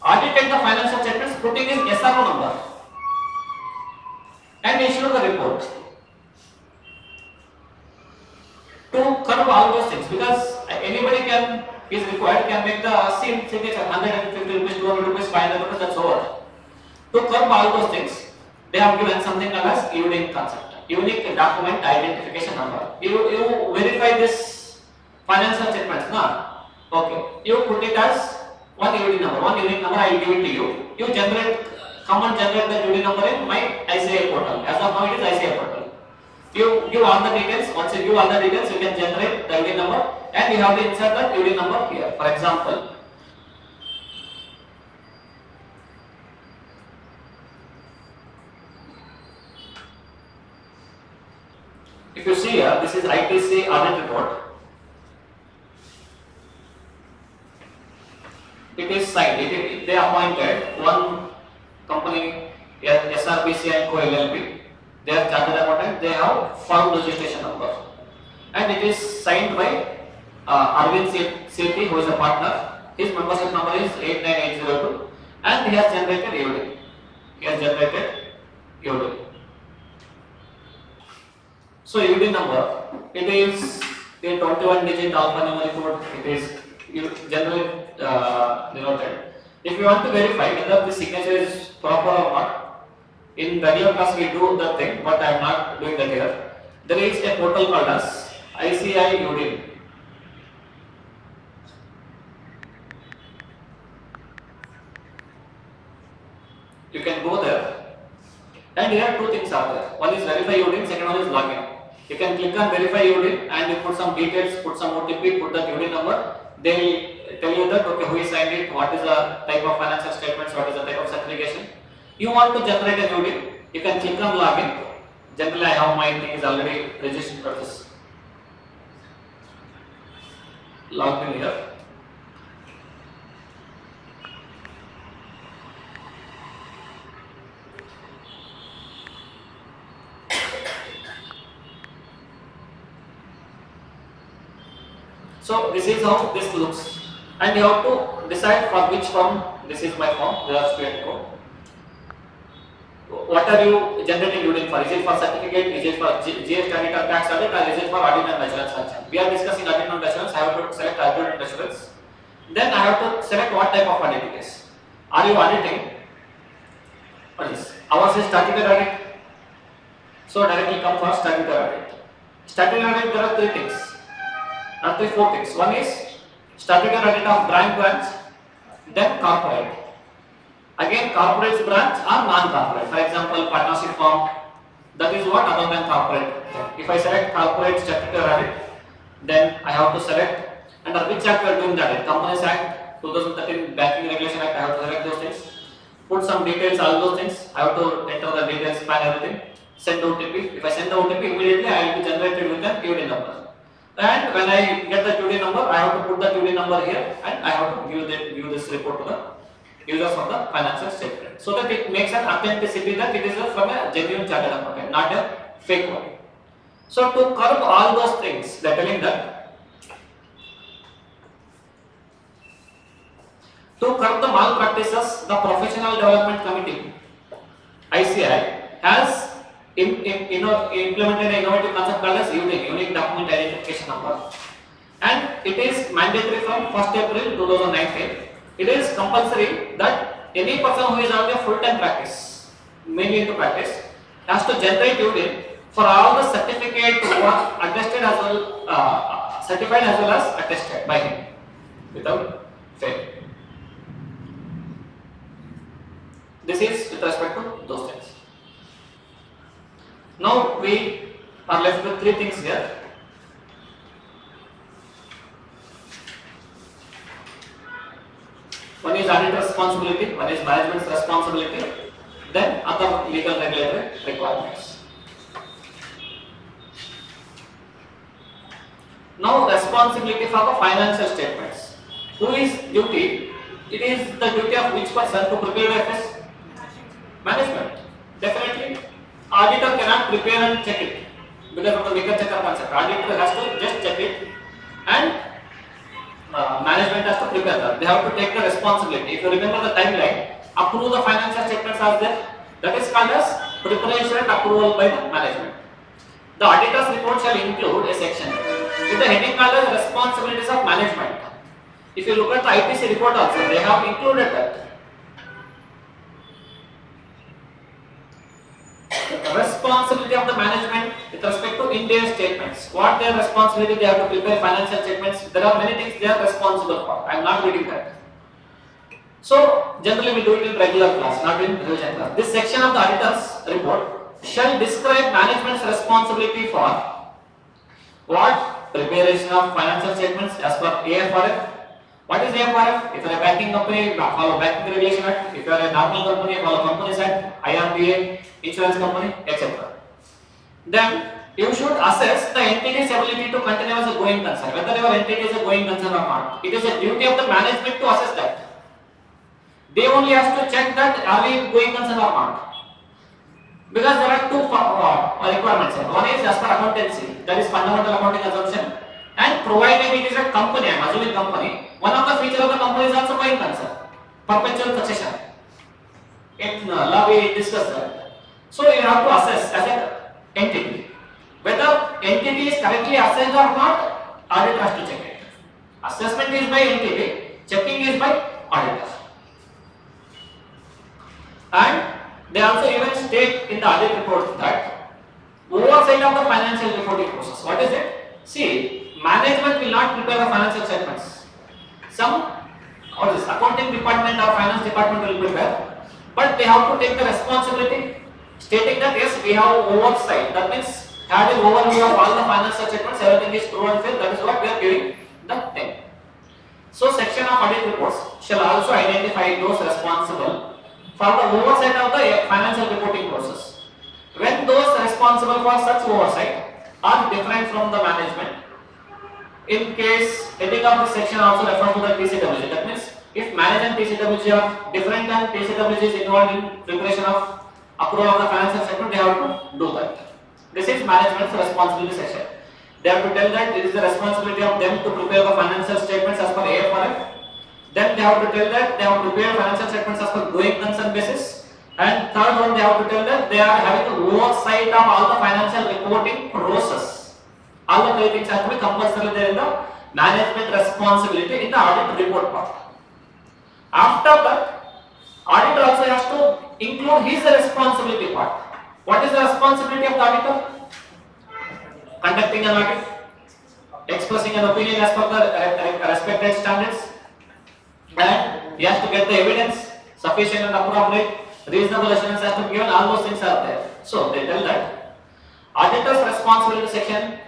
audited the financial statements, putting his SRO number and issued the report. To curb all those things, because anybody is required, can make the seal, signature, 150 rupees, 200 rupees, 500 rupees, that's over. To curb all those things, they have given something called as unique concept. Unique document identification number. You verify this financial statements, na? Okay. You put it as one unique number. One unique number I will give it to you. You come and generate the unique number in my ICAI portal. As of now, it is ICAI portal. You give all the details. Once you give all the details, you can generate the unique number, and you have to insert that unique number here. For example, if you see here, this is ITC Audit Report. It is signed. They appointed one company, SRBC and Co LLP. They are chartered accountant. They have firm registration number, and it is signed by Arvind Sethi, who is a partner. His membership number is 89802, and he has generated UD. So UD number, it is a 21-digit alphanumeric code. It is generally denoted. If you want to verify whether the signature is proper or not, in regular class we do the thing, but I am not doing that here. There is a portal called as ICAI-aligned. You can go there, and here two things are there. One is verify UD, second one is login. You can click on verify UD and you put some details, put some OTP, put the UD number. They will tell you that okay, who is signed it, what is the type of financial statements, what is the type of certification. You want to generate a UD, you can click on login. Generally, I have my thing is already registered for this. Logged in here. So this is how this looks, and you have to decide for which firm. This is my firm, Veeraj Go. what are you generating audit for? Is it for certificate? Is it for GST audit or tax audit, or is it for audit and assurance function? We are discussing audit and assurance. I have to select audit and assurance. Then I have to select what type of audit it is. Are you auditing? What is ours is statutory audit? So directly come for statutory audit. Statutory audit, there are three things. Not four things. One is statutory audit of branch, then corporate. Again, corporate branch or non-corporate. For example, partnership firm. That is what other than corporate. If I select corporate statutory audit, then I have to select under which act we are doing that. Companies Act, 2013 Banking Regulation Act. I have to select those things. Put some details, all those things. I have to enter the details, span everything. Send OTP. If I send the OTP, immediately I will be generated with an QD number. And when I get the QD number, I have to put the QD number here, and I have to give this report to the users of the financial statement, so that it makes an authenticity that it is from a genuine chartered accountant, not a fake one. So to curb all those things, they are telling that to curb the malpractices, the Professional Development Committee (ICAI) has implemented an innovative concept called as unique document identification number, and it is mandatory from 1st April 2019. It is compulsory that any person who is on a full-time practice, mainly into practice, has to generate UDIN for all the certificate work attested as well, certified as well as attested by him without fail. This is with respect to those things. Now we are left with three things here. One is auditor responsibility, one is management's responsibility, then other legal regulatory requirements. Now responsibility for the financial statements. Who is duty? It is the duty of which person to prepare the FS? Management. Definitely. Auditor cannot prepare and check it because of the maker checker concept. Auditor has to just check it, and management has to prepare that. They have to take the responsibility. If you remember the timeline, approve the financial statements are there. That is called as preparation and approval by the management. The auditor's report shall include a section with the heading called as responsibilities of management. If you look at the IPC report also, they have included that. The responsibility of the management with respect to Indian statements. What their responsibility? They have to prepare financial statements. There are many things they are responsible for. I am not reading that. So generally we do it in regular class, not in revision class. This section of the auditor's report shall describe management's responsibility for what? Preparation of financial statements as per AFRF. What is AFRF? If you are a banking company, follow Banking Regulation Act. If you are a normal company, follow Companies Act, IRDA, insurance company, etc. Then you should assess the entity's ability to continue as a going concern, whether your entity is a going concern or not. It is a duty of the management to assess that. They only have to check that are we going concern or not. Because there are two requirements. One is as per accountancy, that is fundamental accounting assumption, and provided it is a company, I am assuming company, one of the features of the company is also going concern, perpetual succession. In law we discussed that. So you have to assess as an entity. Whether entity is correctly assessed or not, auditor has to check it. Assessment is by entity, checking is by auditor. And they also even state in the audit report that oversight of the financial reporting process. What is it? See, management will not prepare the financial statements. Some or this accounting department or finance department will prepare, but they have to take the responsibility, stating that yes, we have oversight. That means having overview of all the financial statements, everything is true and fair. That is what we are giving the thing. So section of audit reports shall also identify those responsible for the oversight of the financial reporting process. When those responsible for such oversight are different from the management, in case heading of the section also refers to the TCWG. That means if management and TCWG are different and TCWG is involved in preparation of approval of the financial statement, they have to do that. This is management's responsibility section. They have to tell that it is the responsibility of them to prepare the financial statements as per AFRF. Then they have to tell that they have to prepare financial statements as per going concern basis. And third one, they have to tell that they are having oversight of all the financial reporting process. All the three things have to be compulsory there in the management responsibility in the audit report part. After that, auditor also has to include his responsibility part. What is the responsibility of the auditor? Conducting an audit, expressing an opinion as per the respected standards, and he has to get the evidence, sufficient and appropriate, reasonable assurance has to be given, all those things are there. So they tell that auditor's responsibility section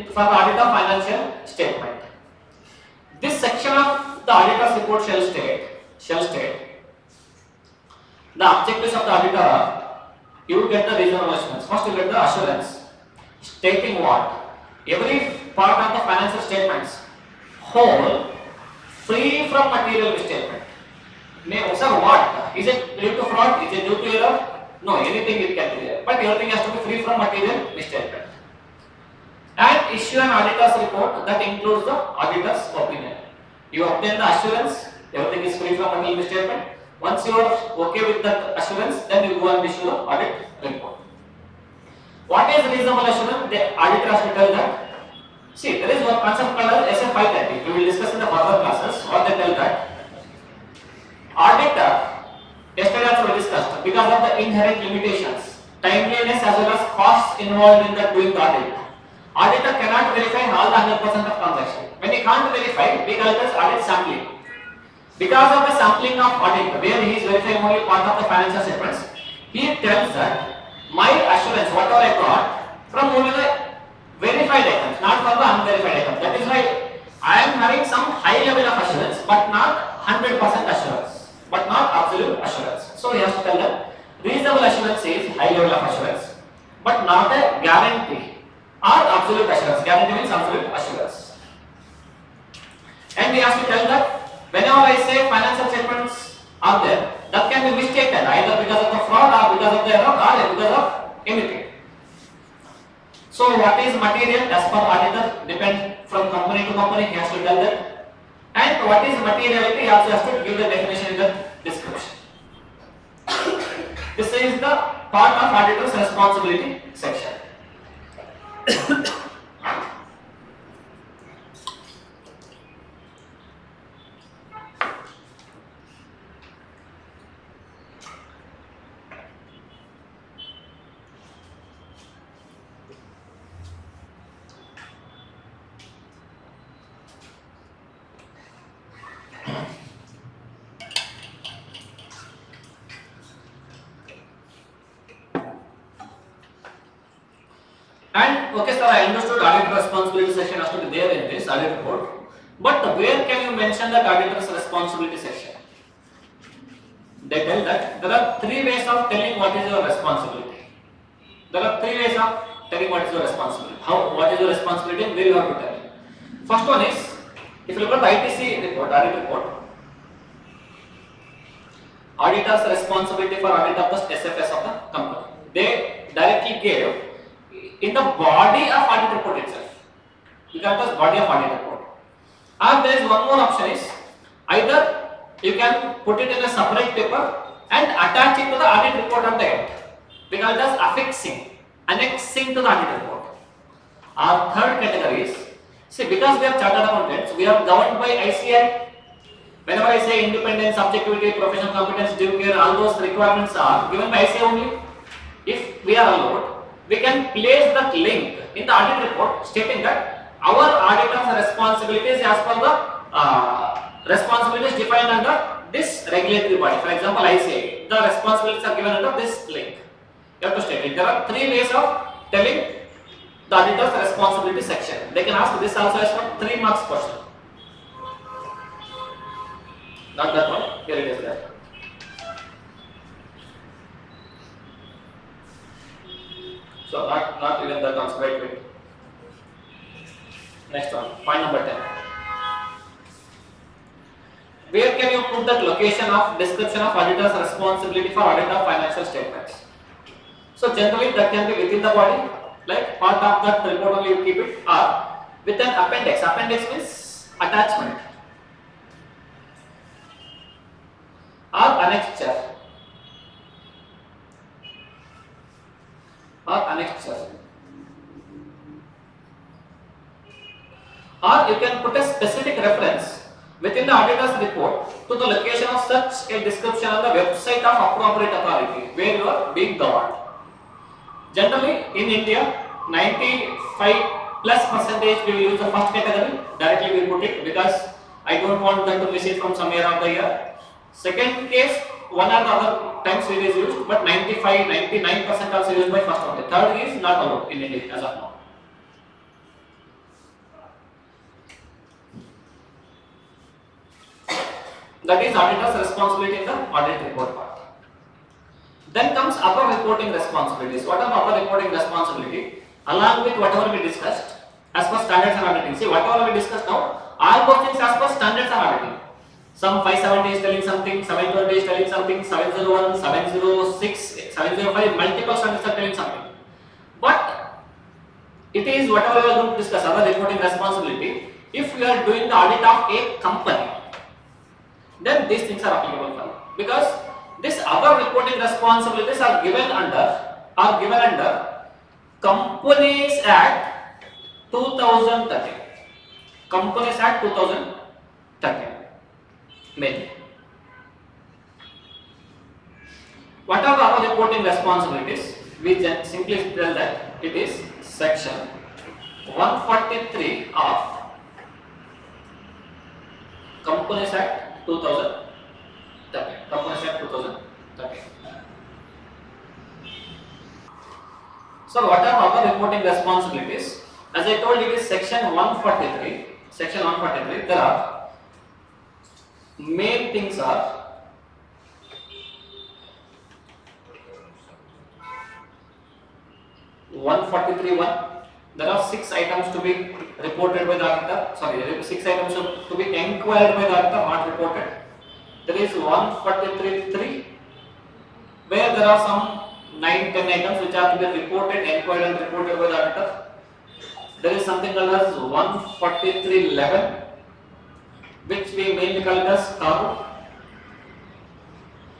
for the audit of financial statement. This section of the auditor's report shall state the objectives of the auditor are, you get the reasonable assurance. First you get the assurance stating what? Every part of the financial statements whole, free from material misstatement. Sir, what? Is it due to fraud? Is it due to error? No, anything it can be there. But everything has to be free from material misstatement. And issue an auditor's report that includes the auditor's opinion. You obtain the assurance, everything is free from material misstatement. Once you are okay with that assurance, then you go and issue the audit report. What is reasonable assurance? The auditor has to tell that. See, there is one concept called as SF530. We will discuss in the further classes. What they tell that auditor, yesterday also we discussed, because of the inherent limitations, timeliness as well as costs involved in the doing the audit, auditor cannot verify all the 100% of transaction. When he can't verify, we call it as audit sampling. Because of the sampling of audit, where he is verifying only part of the financial statements, he tells that my assurance, whatever I got, from only the verified items, not from the unverified items. That is why I am having some high level of assurance, but not 100% assurance, but not absolute assurance. So he has to tell them reasonable assurance is high level of assurance, but not a guarantee or absolute assurance. Guarantee means absolute assurance. And he has to tell that whenever I say financial statements are there, that can be mistaken either because of the fraud or because of the error or because of anything. So what is material as per auditor depends from company to company, he has to tell that. And what is materiality, he also has to give the definition in the description. This is the part of auditor's responsibility section. And okay sir, I understood auditor responsibility section has to be there in this audit report. But where can you mention that auditor's responsibility section? They tell that there are three ways of telling what is your responsibility. There are three ways of telling what is your responsibility. What is your responsibility and where you have to tell. First one is, if you look at the ITC report, audit report, auditor's responsibility for audit of the SFS of the company. They directly gave in the body of audit report itself. You can just body of audit report. And there is one more option is, either you can put it in a separate paper and attach it to the audit report at the end. We call it as annexing to the audit report. Our third category is, see, because we are chartered accountants, we are governed by ICAI. Whenever I say independence, objectivity, professional competence, due care, all those requirements are given by ICAI only. If we are allowed, we can place that link in the audit report stating that our auditor's responsibilities as per the responsibilities defined under this regulatory body. For example, ICAI, the responsibilities are given under this link. You have to state it. There are three ways of telling the auditor's responsibility section. They can ask this also as for 3 marks question. Not that one, here it is there. So not even that one, wait. Next one, point number 10. Where can you put that location of description of auditor's responsibility for audit of financial statements? So generally that can be within the body, like part of that report only you keep it, or with an appendix. Appendix means attachment or annexure. or you can put a specific reference within the auditor's report to the location of such a description on the website of appropriate authority where you are being governed. Generally, in India, 95+% we will use the first category. Directly we put it because I don't want them to miss it from somewhere of the year. Second case, one or the other times it is used, but 99% also used by first one. The third is not allowed in India as of now. That is auditor's responsibility in the audit report part. Then comes other reporting responsibilities. What are other reporting responsibility? Along with whatever we discussed as per standards and auditing. See, whatever we discussed now, all those things as per standards and auditing. Some 570 is telling something, 720 is telling something, 701, 706, 705, multiple standards are telling something. But it is whatever we are going to discuss, other reporting responsibility. If we are doing the audit of a company, then these things are applicable for you. Because these other reporting responsibilities are given under Companies Act 2013. Companies Act 2013. Mainly. What are the other reporting responsibilities? We simply tell that it is section 143 of Companies Act 2013. Companies Act 2013. So what are other reporting responsibilities? As I told you, it is section 143. Section 143. There are main things are there are 6 items to be reported by the auditor. Sorry, 6 items to be inquired by the auditor, not reported. There is 143.3 where there are some 9-10 items which are to be reported, inquired and reported by the auditor. There is something called as 143.11 which we mainly call it as cargo,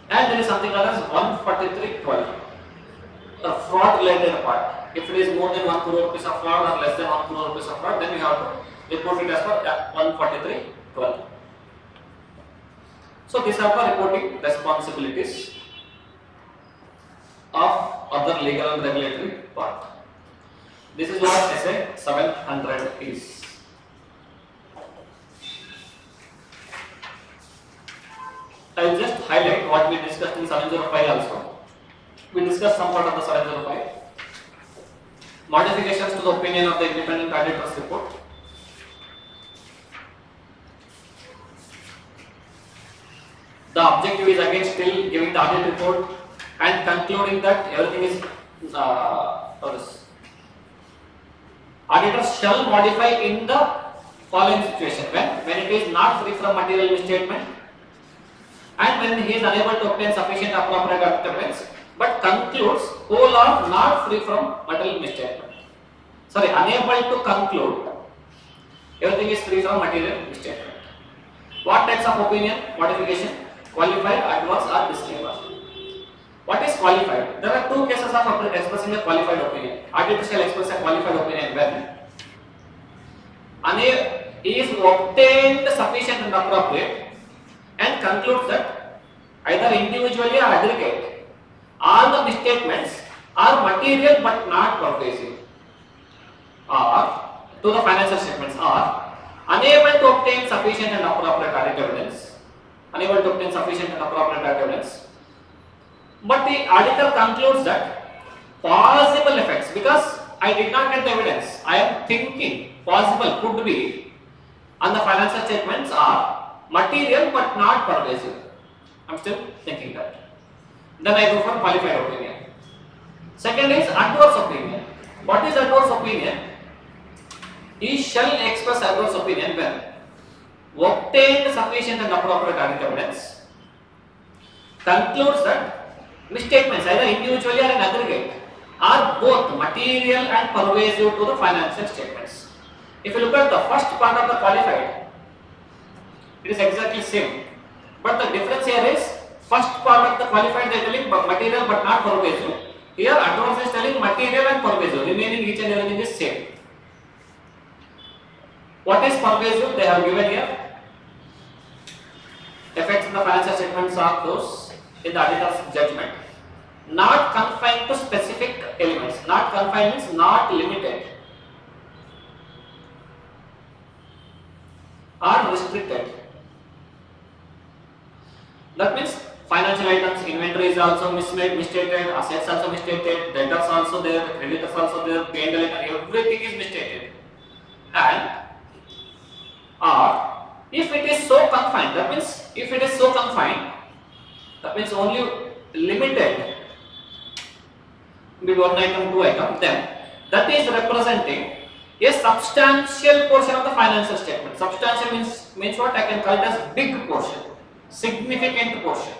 and there is something called as 143.12, the fraud related part. If it is more than 1 crore rupees of fraud or less than 1 crore rupees of fraud, then you have to report it as per 143.12. So these are the reporting responsibilities of other legal and regulatory part. This is what SA 700 is. I will just highlight what we discussed in 705 also. We discussed some part of the 705. Modifications to the opinion of the independent auditor's report. The objective is again still giving the audit report and concluding that everything is auditors shall modify in the following situation: when it is not free from material misstatement, and when he is unable to obtain sufficient appropriate evidence, but concludes whole or not free from material misstatement. Sorry, unable to conclude everything is free from material misstatement. What types of opinion? Modification, qualified, adverse or disclaimer. What is qualified? There are 2 cases of expressing a qualified opinion. Auditor shall express a qualified opinion when is obtained sufficient and appropriate and concludes that either individually or aggregate all the misstatements are material but not pervasive, or to the financial statements, are unable to obtain sufficient and appropriate audit evidence. Unable to obtain sufficient and appropriate audit evidence. But the auditor concludes that possible effects, because I did not get the evidence, I am thinking possible could be on the financial statements are material but not pervasive. I am still thinking that. Then I go for qualified opinion. Second is adverse opinion. What is adverse opinion? He shall express adverse opinion when obtained sufficient and appropriate audit evidence, concludes that misstatements either individually or in aggregate are both material and pervasive to the financial statements. If you look at the first part of the qualified, it is exactly same, but the difference here is first part of the qualified they are telling material but not pervasive. Here adverse is telling material and pervasive, remaining each and everything is same. What is pervasive? They have given here. Effects in the financial statements are those in the auditor's judgment, not confined to specific elements. Not confined means not limited or restricted. That means financial items, inventory is also misstated, assets also misstated, debtors also there, creditors also there, P&L, everything is misstated. And or if it is so confined, that means if it is so confined, that means only limited, maybe one item, two item, then that is representing a substantial portion of the financial statement. Substantial means what? I can call it as big portion, significant portion.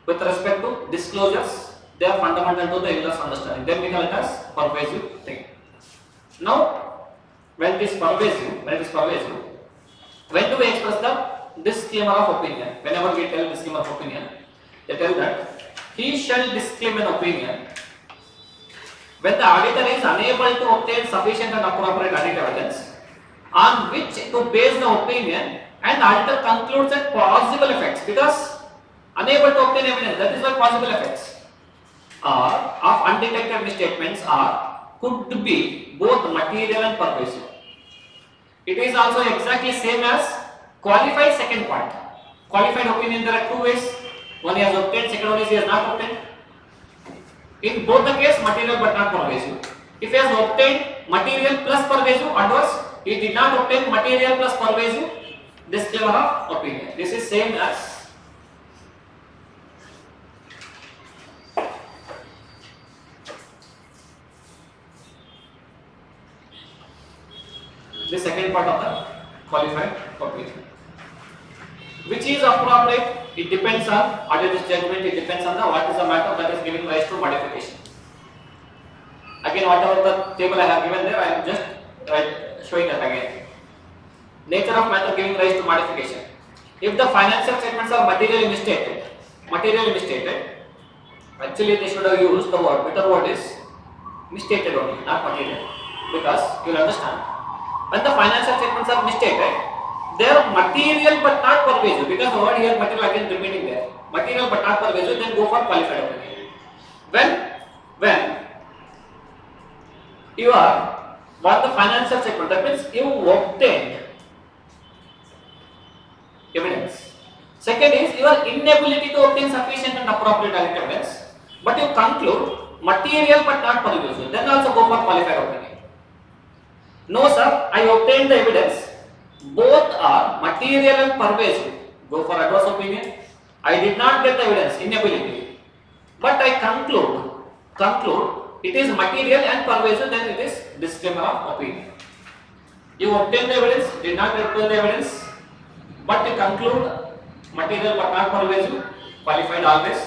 With respect to disclosures, they are fundamental to the investor's understanding. Then we call it as pervasive thing. Now, when it is pervasive, when do we express the disclaimer of opinion? Whenever we tell disclaimer of opinion, they tell that he shall disclaim an opinion when the auditor is unable to obtain sufficient and appropriate audit evidence on which to base the opinion, and the auditor concludes that possible effects, because unable to obtain evidence, that is why possible effects of undetected misstatements could be both material and pervasive. It is also exactly same as qualified second point. Qualified opinion, there are two ways. One he has obtained, second one is he has not obtained. In both the case, material but not pervasive. If he has obtained material plus pervasive, adverse. He did not obtain material plus pervasive, disclaimer of opinion. This is same as the second part of the qualified opinion. Which is appropriate? It depends on auditor's judgment. It depends on what is the matter that is giving rise to modification. Again, whatever the table I have given there, I am just showing that again. Nature of matter giving rise to modification. If the financial statements are materially misstated, actually they should have used the word, better word is misstated only, not material. Because you will understand, when the financial statements are misstated, they are material but not pervasive, because the word here material again repeating there. Material but not pervasive, then go for qualified opinion. When you are what the financial statement, that means you obtained evidence. Second is your inability to obtain sufficient and appropriate evidence, but you conclude material but not pervasive, then also go for qualified opinion. No sir, I obtained the evidence, both are material and pervasive, go for adverse opinion. I did not get the evidence, inability, but I conclude it is material and pervasive, then it is disclaimer of opinion. You obtained the evidence, did not obtain the evidence, but you conclude material but not pervasive, qualified always.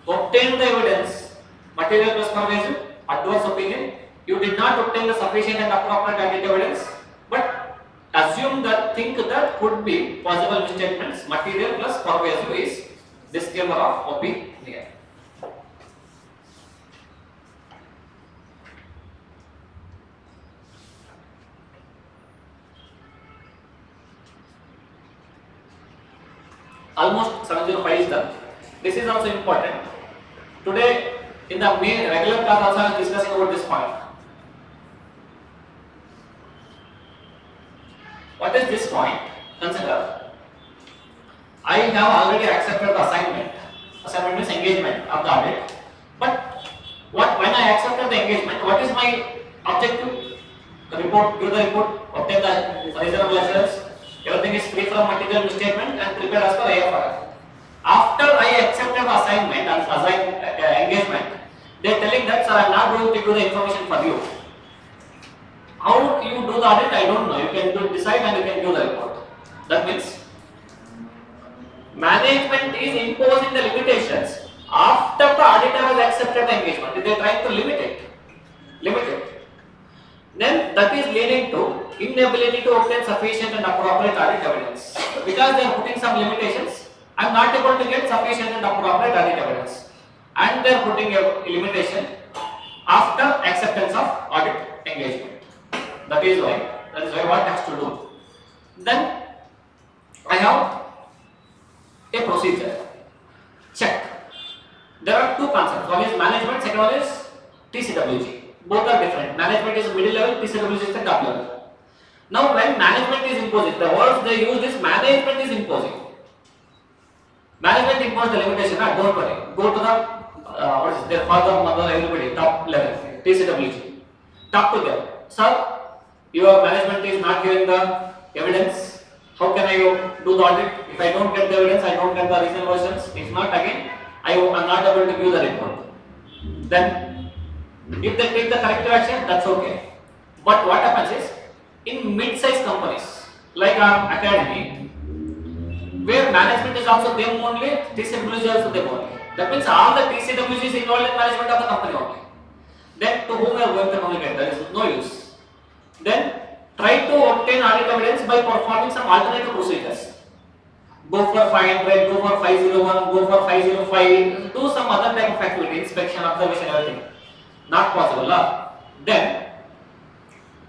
Obtain the evidence, material plus pervasive, adverse opinion. You did not obtain the sufficient and appropriate audit evidence, but assume that, think that could be possible misstatements, material plus pervasive is disclaimer of opinion. Almost 705 is done. This is also important. Today in the main regular class also I was discussing about this point. What is this point? Consider, I have already accepted the assignment. Assignment means engagement of the audit. But when I accepted the engagement, what is my objective? The report, give the report, obtain the reasonable assurance. Everything is free from material misstatement and prepared as per IFRS. After I accepted the assignment and engagement, they are telling that sir, I am not going to give the information for you. How you do the audit, I don't know. You can decide and you can give the report. That means management is imposing the limitations after the auditor has accepted the engagement. They are trying to limit it. Then that is leading to inability to obtain sufficient and appropriate audit evidence. Because they are putting some limitations, I am not able to get sufficient and appropriate audit evidence. And they are putting a limitation after acceptance of audit engagement. That is why what has to do. Then I have a procedure. Check. There are two concepts. One is management, second one is TCWG. Both are different. Management is middle level, TCWG is the top level. Now when management is imposing, the words they use is management is imposing. Management impose the limitation, don't worry. Go to the what is their father, mother, everybody, top level, TCWG. Talk to them. Sir, your management is not giving the evidence. How can I do the audit? If I don't get the evidence, I don't get the reasonable versions. If not, again, I am not able to give the report. Then, if they take the corrective action, that's okay. But what happens is, in mid-sized companies like our academy, where management is also them only, TCWG is also them only. That means all the TCWG is involved in management of the company only. Then to whom we are going to communicate? There is no use. Then try to obtain audit evidence by performing some alternative procedures. Go for 500, go for 501, go for 505, do some other type of activity, inspection, observation, everything. Not possible. Then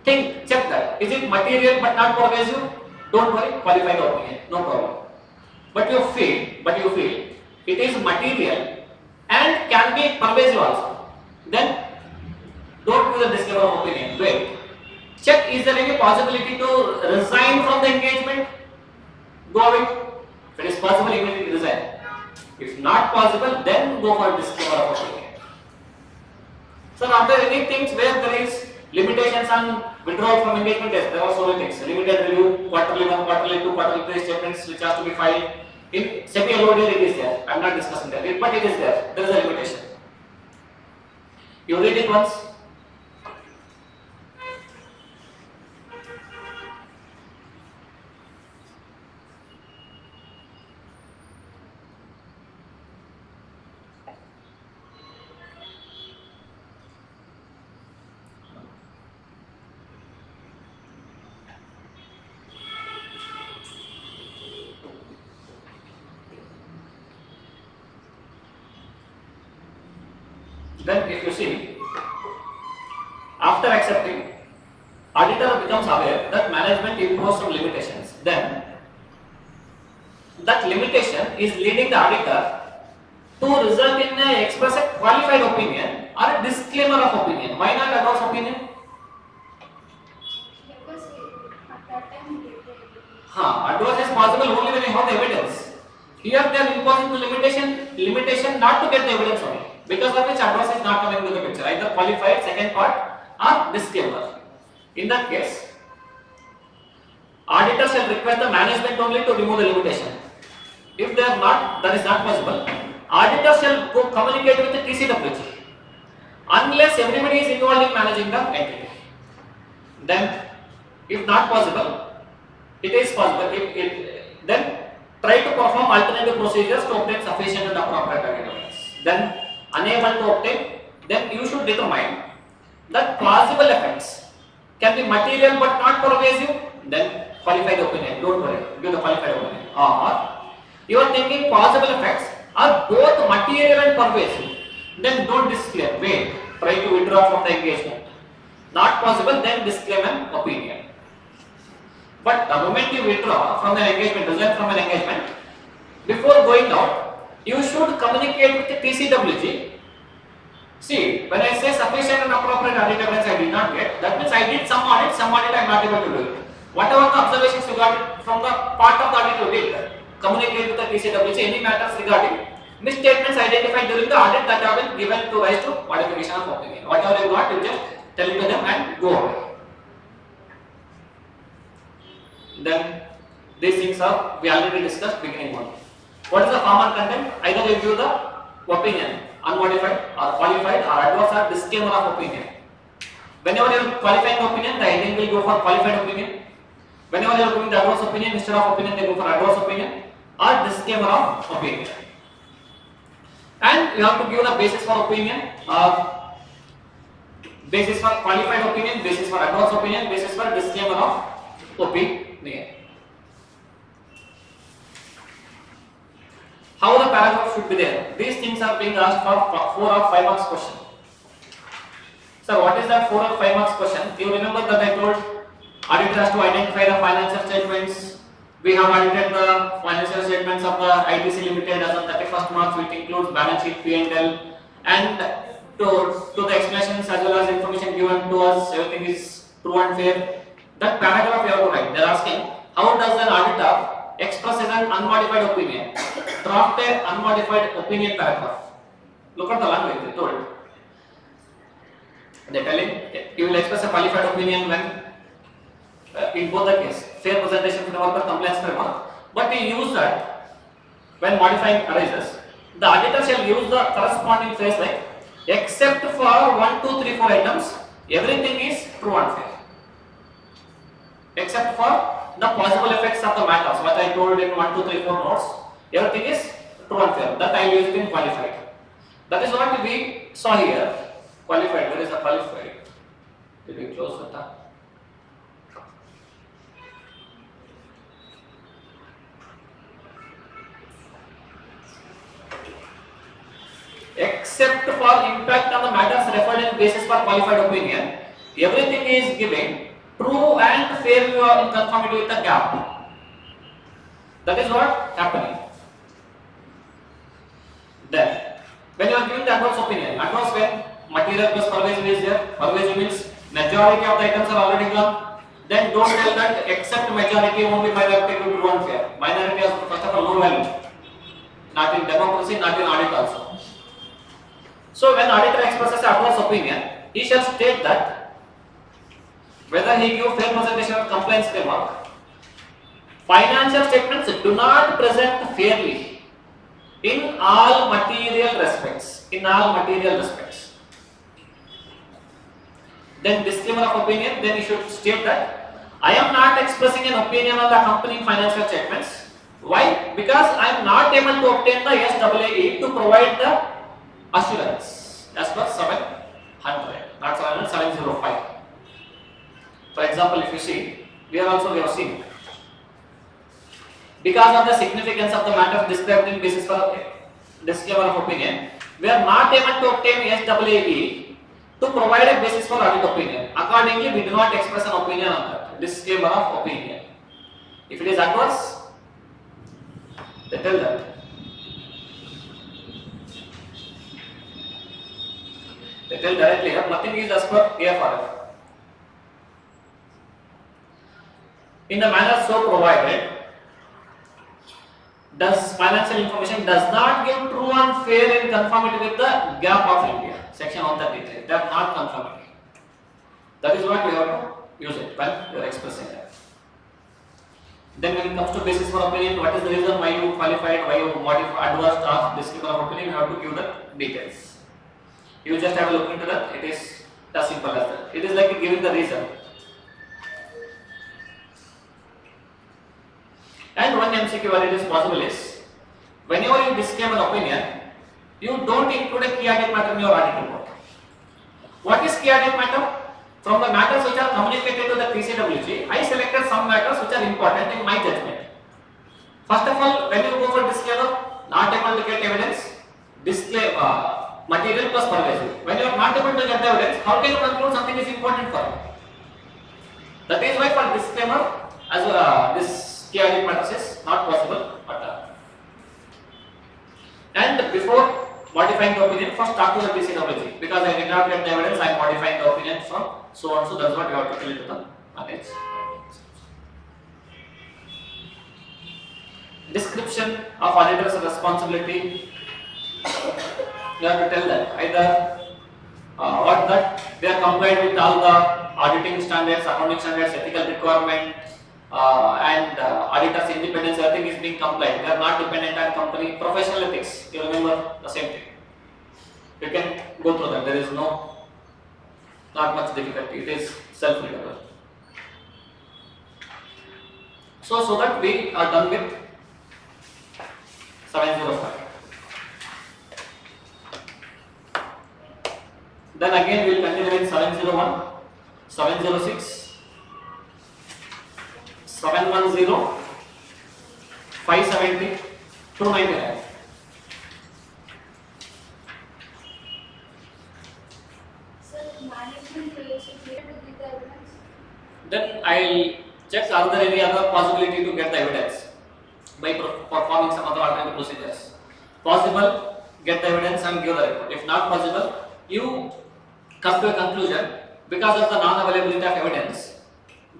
think, check that. Is it material but not pervasive? Don't worry, qualify the opinion, no problem. But you feel it is material and can be pervasive also. Then don't do the disclaimer of opinion. Wait. Check, is there any possibility to resign from the engagement? Go away. If it is possible, immediately resign. If not possible, then go for disclaimer of opinion. So are there any things where there is limitations on withdrawal from engagement? Yes, there are so many things. Limited review, quarterly 1, quarterly 2, quarterly 3 statements which has to be filed. In semi-allowed it is there. I am not discussing that, but it is there. There is a limitation. You read it once. Then if you see, after accepting, auditor becomes aware that management imposed some limitations. Then that limitation is leading the auditor to result in express a qualified opinion or a disclaimer of opinion. Why not adverse opinion? Because at that time we get the evidence. Adverse is possible only when you have the evidence. Here they are imposing the limitation not to get the evidence only. Because of which adverse is not coming into the picture, either qualified, second part, or disclaimer. In that case, auditor shall request the management only to remove the limitation. If they are not, that is not possible. Auditor shall go communicate with the TCWG unless everybody is involved in managing the entity. Then, if not possible, it is possible. Then try to perform alternative procedures to obtain sufficient and appropriate evidence. Then unable to obtain, then you should determine that plausible effects can be material but not pervasive. Then qualified opinion. Don't worry, give the qualified opinion. Or you are thinking plausible effects are both material and pervasive. Then don't disclaim. Wait. Try to withdraw from the engagement. Not possible. Then disclaim an opinion. But the moment you withdraw from the engagement, resign from an engagement, before going out, you should communicate with the TCWG. See, when I say sufficient and appropriate audit evidence I did not get, that means I did some audit I am not able to do it. Whatever the observations you got from the part of the audit you did, communicate with the TCWG any matters regarding misstatements identified during the audit that have been given to rise to modification of opinion. Whatever you got, you just tell it to them and go away. Then these things are we already discussed beginning one. What is the formal content? Either you give the opinion, unmodified or qualified or adverse or disclaimer of opinion. Whenever you are qualifying opinion, the heading will go for qualified opinion. Whenever you are giving the adverse opinion, instead of opinion, they go for adverse opinion or disclaimer of opinion. And you have to give the basis for opinion, basis for qualified opinion, basis for adverse opinion, basis for disclaimer of opinion. How the paragraph should be there? These things are being asked for 4 or 5 marks question. Sir, what is that 4 or 5 marks question? You remember that I told auditor has to identify the financial statements. We have audited the financial statements of the ITC Limited as on 31st March, which includes balance sheet, P&L, and to the explanations as well as information given to us, everything is true and fair. That paragraph you have to write. They are asking, how does an auditor express an unmodified opinion? Draft a unmodified opinion paragraph. Look at the language they told. They tell him you will express a qualified opinion when in both the case, fair presentation framework or compliance framework, but he use that when modifying arises. The auditor shall use the corresponding phrase like, except for 1, 2, 3, 4 items, everything is true and fair. Except for the possible effects of the matters, what I told in 1, 2, 3, 4 notes, everything is true and fair. That I use it in qualified. That is what we saw here. Qualified, where is the qualified? Did we close the tab? Except for impact on the matters referred in basis for qualified opinion, everything is given true and fair in conformity with the gap. That is what happening. Then, when you are giving the adverse opinion, adverse when material plus pervasive is there, pervasive means majority of the items are already gone. Then don't tell that except majority only minority will be true and fair. Minority has first of all low value. Not in democracy, not in audit also. So when auditor expresses adverse opinion, he shall state that whether he give fair presentation of compliance framework, financial statements do not present fairly in all material respects. In all material respects. Then disclaimer of opinion, then he should state that I am not expressing an opinion on the accompanying financial statements. Why? Because I am not able to obtain the SAA to provide the assurance as per 700, not 705. For example, if you see, we have seen because of the significance of the matter described in basis for disclaimer of opinion, we are not able to obtain SAA to provide a basis for audit opinion. Accordingly, we do not express an opinion on that. Disclaimer of opinion. If it is adverse, they tell that. They tell directly here, nothing is as per AFR. In the manner so provided, does financial information does not give true and fair in conformity with the gap of India. Section 133. They are not conformity. That is what we have to use it when you are expressing that. Then when it comes to basis for opinion, what is the reason why you qualified, why you modified, adverse draft, disclaimer of opinion, you have to give the details. You just have a look into that, it is as simple as that. It is like giving the reason. And one MCQ where it is possible is, whenever you disclaim an opinion, you don't include a key audit matter in your audit report. What is key audit matter? From the matters which are communicated to the TCWG, I selected some matters which are important in my judgment. First of all, when you go for disclaimer, not able to get evidence, disclaimer, material plus pervasive. When you are not able to get the evidence, how can you conclude something is important for you? That is why for disclaimer, as this key audit matters is not possible. And before modifying the opinion, first talk to the TCWG, because I did not get the evidence, I am modifying the opinion from so and so. That's what you have to tell it to the manage. Description of auditor's responsibility. You have to tell that either what that they are complied with all the auditing standards, accounting standards, ethical requirement, and auditor's independence. Everything is being complied. They are not dependent on company. Professional ethics. You remember the same thing. You can go through that. There is not much difficulty. It is self-readable. So that we are done with 705. Then again we will continue with 701, 706, 710, 570, 299. Sir, management then I'll check are there any other possibility to get the evidence by performing some other alternative procedures. Possible, get the evidence and give the report. If not possible, you come to a conclusion because of the non-availability of evidence.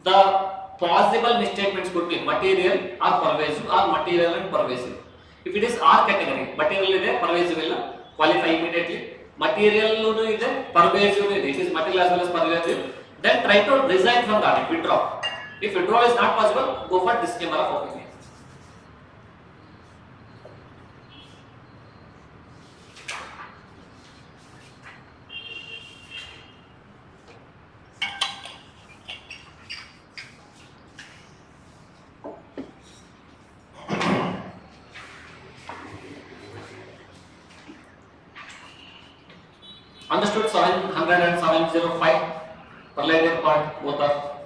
The possible misstatements could be material or pervasive or material and pervasive. If it is R category, material is pervasive will qualify immediately. Material is pervasive, it is material as well as pervasive. Then try to resign from the audit, withdraw. If withdrawal is not possible, go for disclaimer of opinion. Understood 700 and 705 related part both are